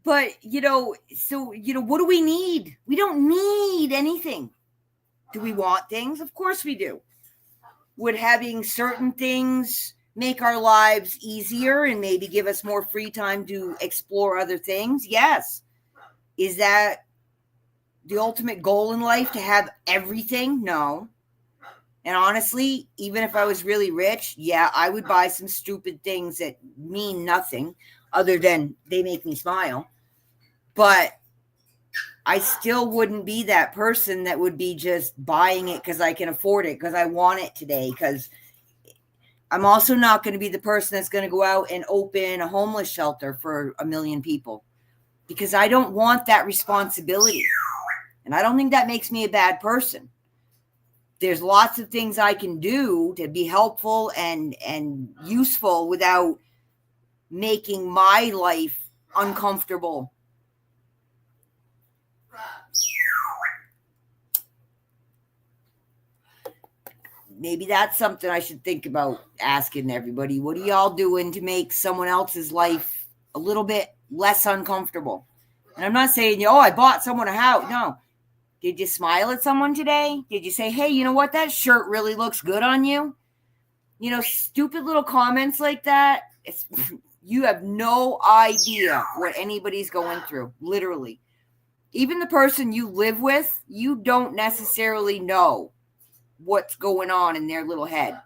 But, what do we need? We don't need anything. Do we want things? Of course we do. Would having certain things make our lives easier and maybe give us more free time to explore other things? Yes. Is that the ultimate goal in life, to have everything? No. And honestly, even if I was really rich, yeah, I would buy some stupid things that mean nothing other than they make me smile. But I still wouldn't be that person that would be just buying it because I can afford it, because I want it today. Because I'm also not going to be the person that's going to go out and open a homeless shelter for 1 million people, because I don't want that responsibility. And I don't think that makes me a bad person. There's lots of things I can do to be helpful and useful without making my life uncomfortable. Maybe that's something I should think about asking everybody. What are y'all doing to make someone else's life a little bit less uncomfortable? And I'm not saying, I bought someone a house. No. Did you smile at someone today? Did you say, hey, you know what? That shirt really looks good on you. Stupid little comments like that. You have no idea what anybody's going through, literally. Even the person you live with, you don't necessarily know what's going on in their little head.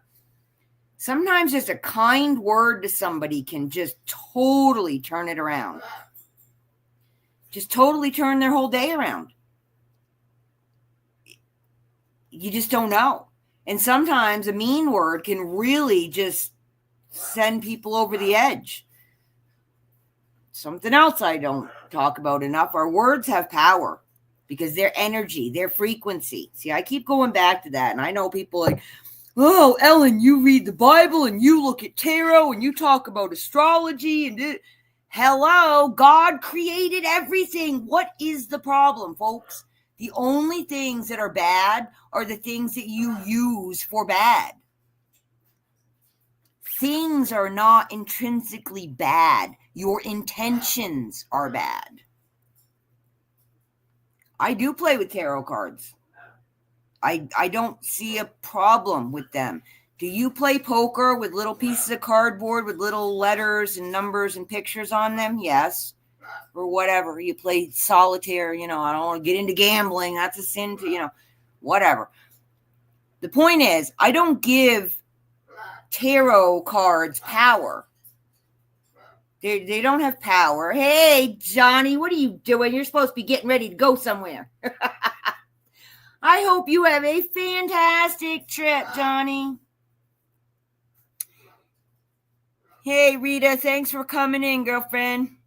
Sometimes just a kind word to somebody can just totally turn it around. Just totally turn their whole day around. You just don't know. And sometimes a mean word can really just send people over the edge. Something else I don't talk about enough, our words have power. Because their energy, their frequency. See, I keep going back to that. And I know people like, oh, Ellen, you read the Bible and you look at tarot and you talk about astrology. And hello, God created everything. What is the problem, folks? The only things that are bad are the things that you use for bad. Things are not intrinsically bad. Your intentions are bad. I do play with tarot cards. I don't see a problem with them. Do you play poker with little pieces of cardboard with little letters and numbers and pictures on them? Yes. Or whatever. You play solitaire, I don't want to get into gambling. That's a sin to, whatever. The point is, I don't give tarot cards power. They don't have power. Hey, Johnny, what are you doing? You're supposed to be getting ready to go somewhere. I hope you have a fantastic trip, Johnny. Hey, Rita, thanks for coming in, girlfriend.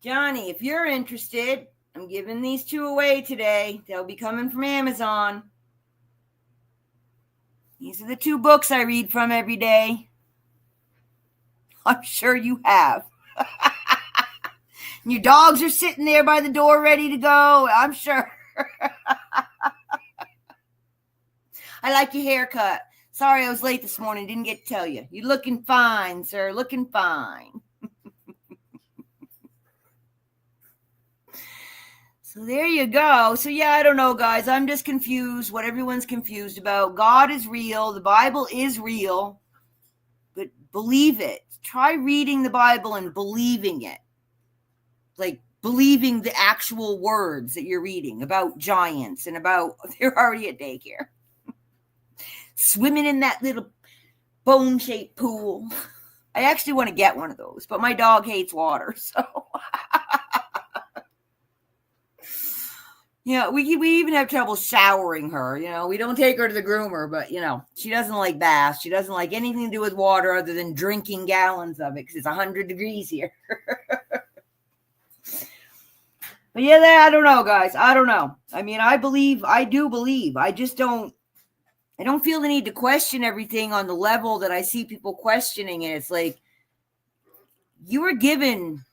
Johnny, if you're interested, I'm giving these 2 away today. They'll be coming from Amazon. These are the 2 books I read from every day. I'm sure you have. Your dogs are sitting there by the door ready to go. I'm sure. I like your haircut. Sorry I was late this morning. Didn't get to tell you. You're looking fine, sir. Looking fine. So there you go. So yeah, I don't know, guys. I'm just confused what everyone's confused about. God is real. The Bible is real. But believe it. Try reading the Bible and believing it. Like believing the actual words that you're reading about giants and about they're already at daycare. Swimming in that little bone-shaped pool. I actually want to get one of those, but my dog hates water, so We even have trouble showering her. We don't take her to the groomer, but she doesn't like baths. She doesn't like anything to do with water other than drinking gallons of it because it's 100 degrees here. But I don't know, guys. I don't know. I mean, I do believe. I don't feel the need to question everything on the level that I see people questioning it. It's like you were given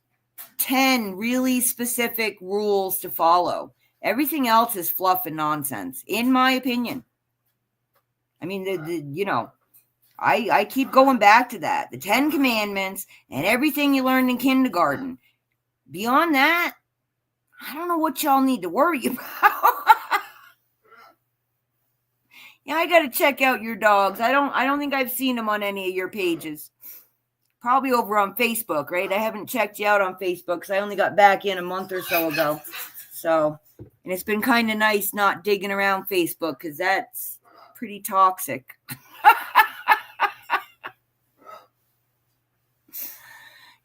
10 really specific rules to follow. Everything else is fluff and nonsense, in my opinion. I mean, I keep going back to that. The 10 Commandments and everything you learned in kindergarten. Beyond that, I don't know what y'all need to worry about. I got to check out your dogs. I don't think I've seen them on any of your pages. Probably over on Facebook, right? I haven't checked you out on Facebook because I only got back in a month or so ago. So, and it's been kind of nice not digging around Facebook because that's pretty toxic.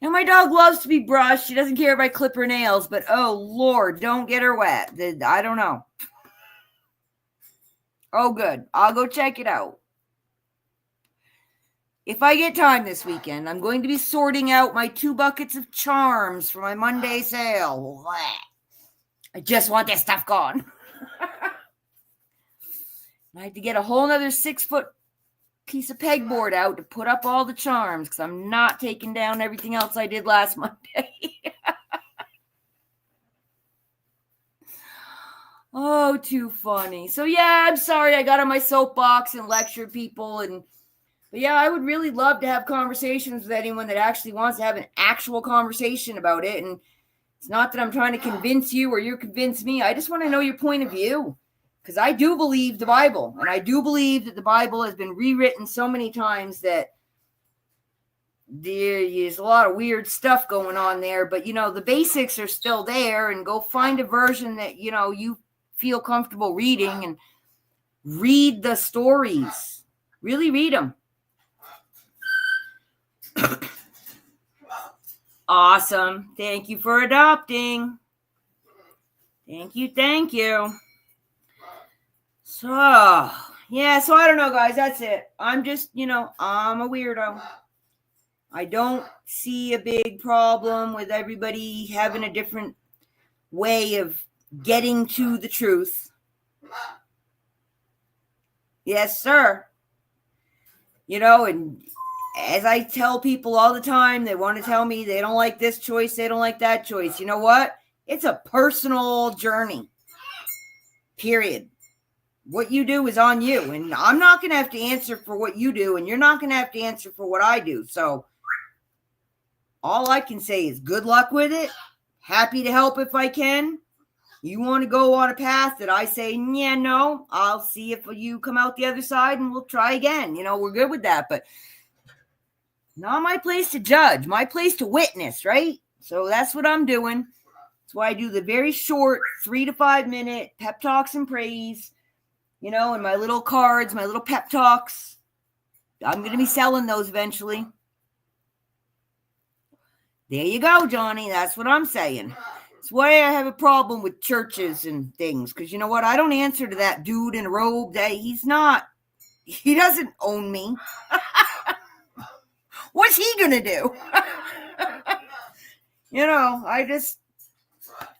My dog loves to be brushed. She doesn't care if I clip her nails, but oh Lord, don't get her wet. I don't know. Oh, good. I'll go check it out. If I get time this weekend, I'm going to be sorting out my 2 buckets of charms for my Monday sale. I just want that stuff gone. I have to get a whole nother 6-foot piece of pegboard out to put up all the charms because I'm not taking down everything else I did last Monday. Oh, too funny. So I'm sorry I got on my soapbox and lectured people. But I would really love to have conversations with anyone that actually wants to have an actual conversation about it. And it's not that I'm trying to convince you or you convince me. I just want to know your point of view. Because I do believe the Bible. And I do believe that the Bible has been rewritten so many times that there's a lot of weird stuff going on there. But, the basics are still there. And go find a version that, you feel comfortable reading and read the stories. Really read them. Awesome. Thank you for adopting. Thank you. So, so I don't know, guys. That's it. I'm just, I'm a weirdo. I don't see a big problem with everybody having a different way of getting to the truth. Yes, sir. And as I tell people all the time, they want to tell me they don't like this choice, they don't like that choice. You know what? It's a personal journey. Period. What you do is on you. And I'm not going to have to answer for what you do, and you're not going to have to answer for what I do. So all I can say is good luck with it. Happy to help if I can. You want to go on a path that I say, no, I'll see if you come out the other side and we'll try again. We're good with that, but not my place to judge, my place to witness, right? So that's what I'm doing. That's why I do the very short 3 to 5 minute pep talks and praise, and my little cards, my little pep talks. I'm going to be selling those eventually. There you go, Johnny. That's what I'm saying. That's why I have a problem with churches and things. Because you know what? I don't answer to that dude in a robe. He doesn't own me. What's he going to do?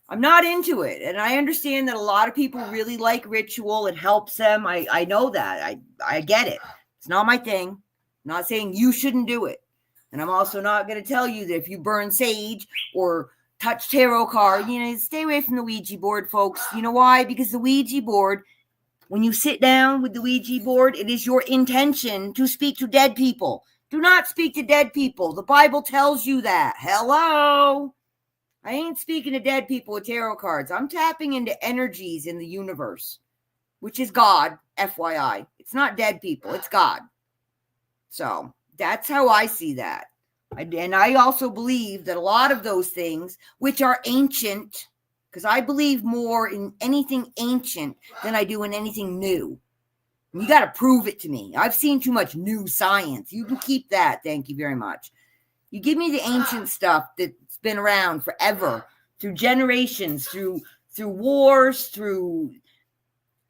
I'm not into it. And I understand that a lot of people really like ritual. It helps them. I know that. I get it. It's not my thing. I'm not saying you shouldn't do it. And I'm also not going to tell you that if you burn sage or touch tarot card, stay away from the Ouija board, folks. You know why? Because the Ouija board, when you sit down with the Ouija board, it is your intention to speak to dead people. Do not speak to dead people. The Bible tells you that. Hello? I ain't speaking to dead people with tarot cards. I'm tapping into energies in the universe, which is God, FYI. It's not dead people. It's God. So that's how I see that. And I also believe that a lot of those things, which are ancient, because I believe more in anything ancient than I do in anything new. You got to prove it to me. I've seen too much new science. You can keep that. Thank you very much. You give me the ancient stuff that's been around forever, through generations, through through wars, through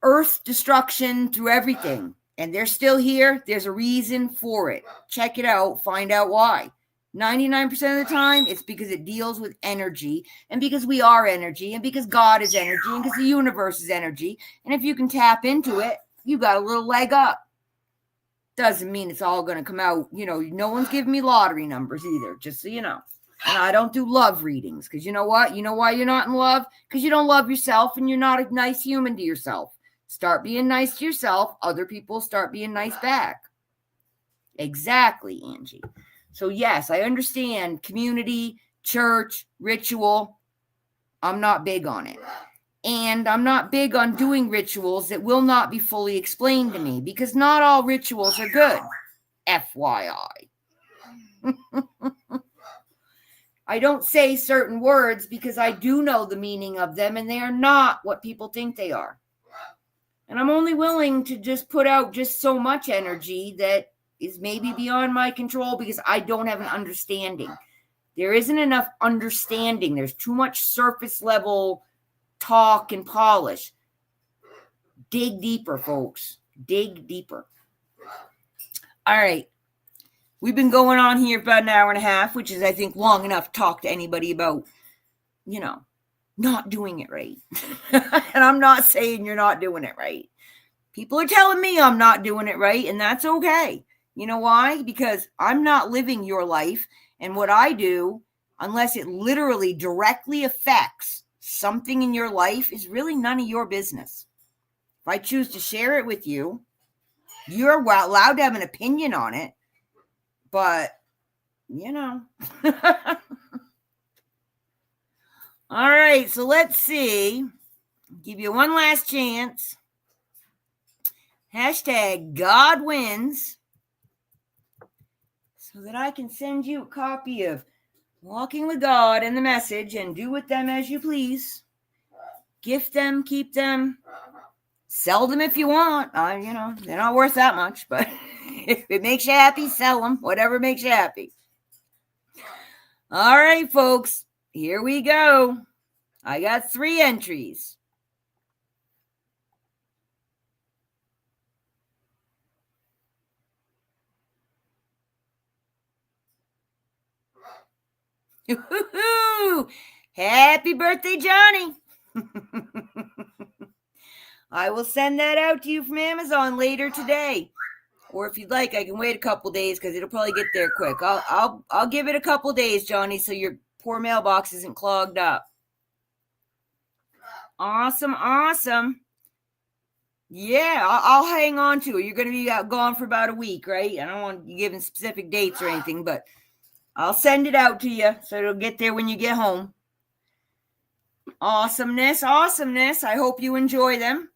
earth destruction, through everything. And they're still here. There's a reason for it. Check it out. Find out why. 99% of the time, it's because it deals with energy, and because we are energy, and because God is energy, and because the universe is energy. And if you can tap into it, you got a little leg up. Doesn't mean it's all going to come out. No one's giving me lottery numbers either, just so you know. And I don't do love readings, because you know what? You know why you're not in love? Because you don't love yourself, and you're not a nice human to yourself. Start being nice to yourself. Other people start being nice back. Exactly, Angie. So yes, I understand community, church, ritual. I'm not big on it. And I'm not big on doing rituals that will not be fully explained to me, because not all rituals are good. FYI. I don't say certain words because I do know the meaning of them, and they are not what people think they are. And I'm only willing to just put out just so much energy that is maybe beyond my control, because I don't have an understanding. There isn't enough understanding. There's too much surface level talk and polish. Dig deeper, folks. Dig deeper. All right. We've been going on here for about an hour and a half, which is, I think, long enough to talk to anybody about, not doing it right. And I'm not saying you're not doing it right. People are telling me I'm not doing it right, and that's okay. You know why? Because I'm not living your life, and what I do, unless it literally directly affects something in your life, is really none of your business. If I choose to share it with you, you're allowed to have an opinion on it, but, All right, so let's see. Give you one last chance. Hashtag God wins, so that I can send you a copy of Walking with God and the message, and do with them as you please. Gift them, keep them, sell them if you want. They're not worth that much, but if it makes you happy, sell them. Whatever makes you happy. All right, folks, here we go. I got 3 entries. Woo-hoo-hoo! Happy birthday, Johnny. I will send that out to you from Amazon later today. Or if you'd like, I can wait a couple days, because it'll probably get there quick. I'll give it a couple days, Johnny, so your poor mailbox isn't clogged up. Awesome. Yeah, I'll hang on to it. You're going to be gone for about a week, right? I don't want you giving specific dates or anything, but I'll send it out to you, so it'll get there when you get home. Awesomeness. I hope you enjoy them.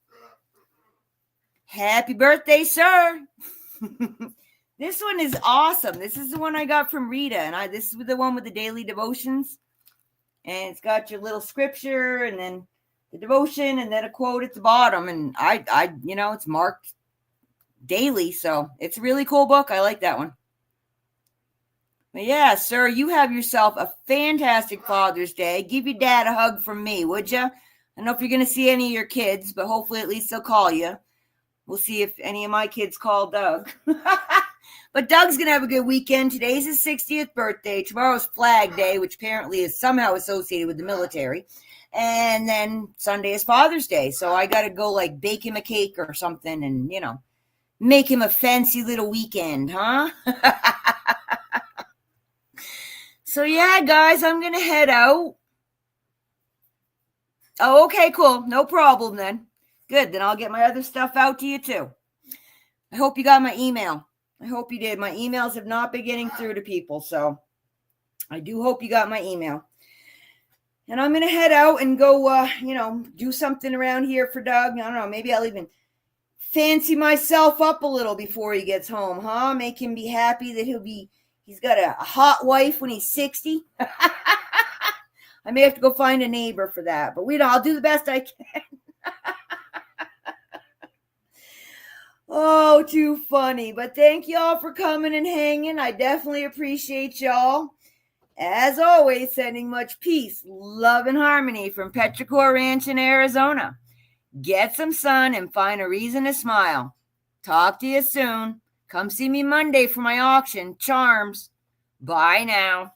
Happy birthday, sir. This one is awesome. This is the one I got from Rita, and this is the one with the daily devotions. And it's got your little scripture, and then the devotion, and then a quote at the bottom. And I it's marked daily, so it's a really cool book. I like that one. But yeah, sir, you have yourself a fantastic Father's Day. Give your dad a hug from me, would you? I don't know if you're going to see any of your kids, but hopefully at least they'll call you. We'll see if any of my kids call Doug. But Doug's going to have a good weekend. Today's his 60th birthday. Tomorrow's Flag Day, which apparently is somehow associated with the military. And then Sunday is Father's Day. So I got to go bake him a cake or something and, make him a fancy little weekend, huh? So yeah, guys, I'm going to head out. Oh, okay, cool. No problem then. Good. Then I'll get my other stuff out to you too. I hope you got my email. I hope you did. My emails have not been getting through to people, so I do hope you got my email. And I'm going to head out and go, do something around here for Doug. I don't know. Maybe I'll even fancy myself up a little before he gets home, huh? Make him be happy that he's got a hot wife when he's 60. I may have to go find a neighbor for that, but I'll do the best I can. Oh, too funny. But thank y'all for coming and hanging. I definitely appreciate y'all. As always, sending much peace, love, and harmony from Petrichor Ranch in Arizona. Get some sun and find a reason to smile. Talk to you soon. Come see me Monday for my auction. Charms. Bye now.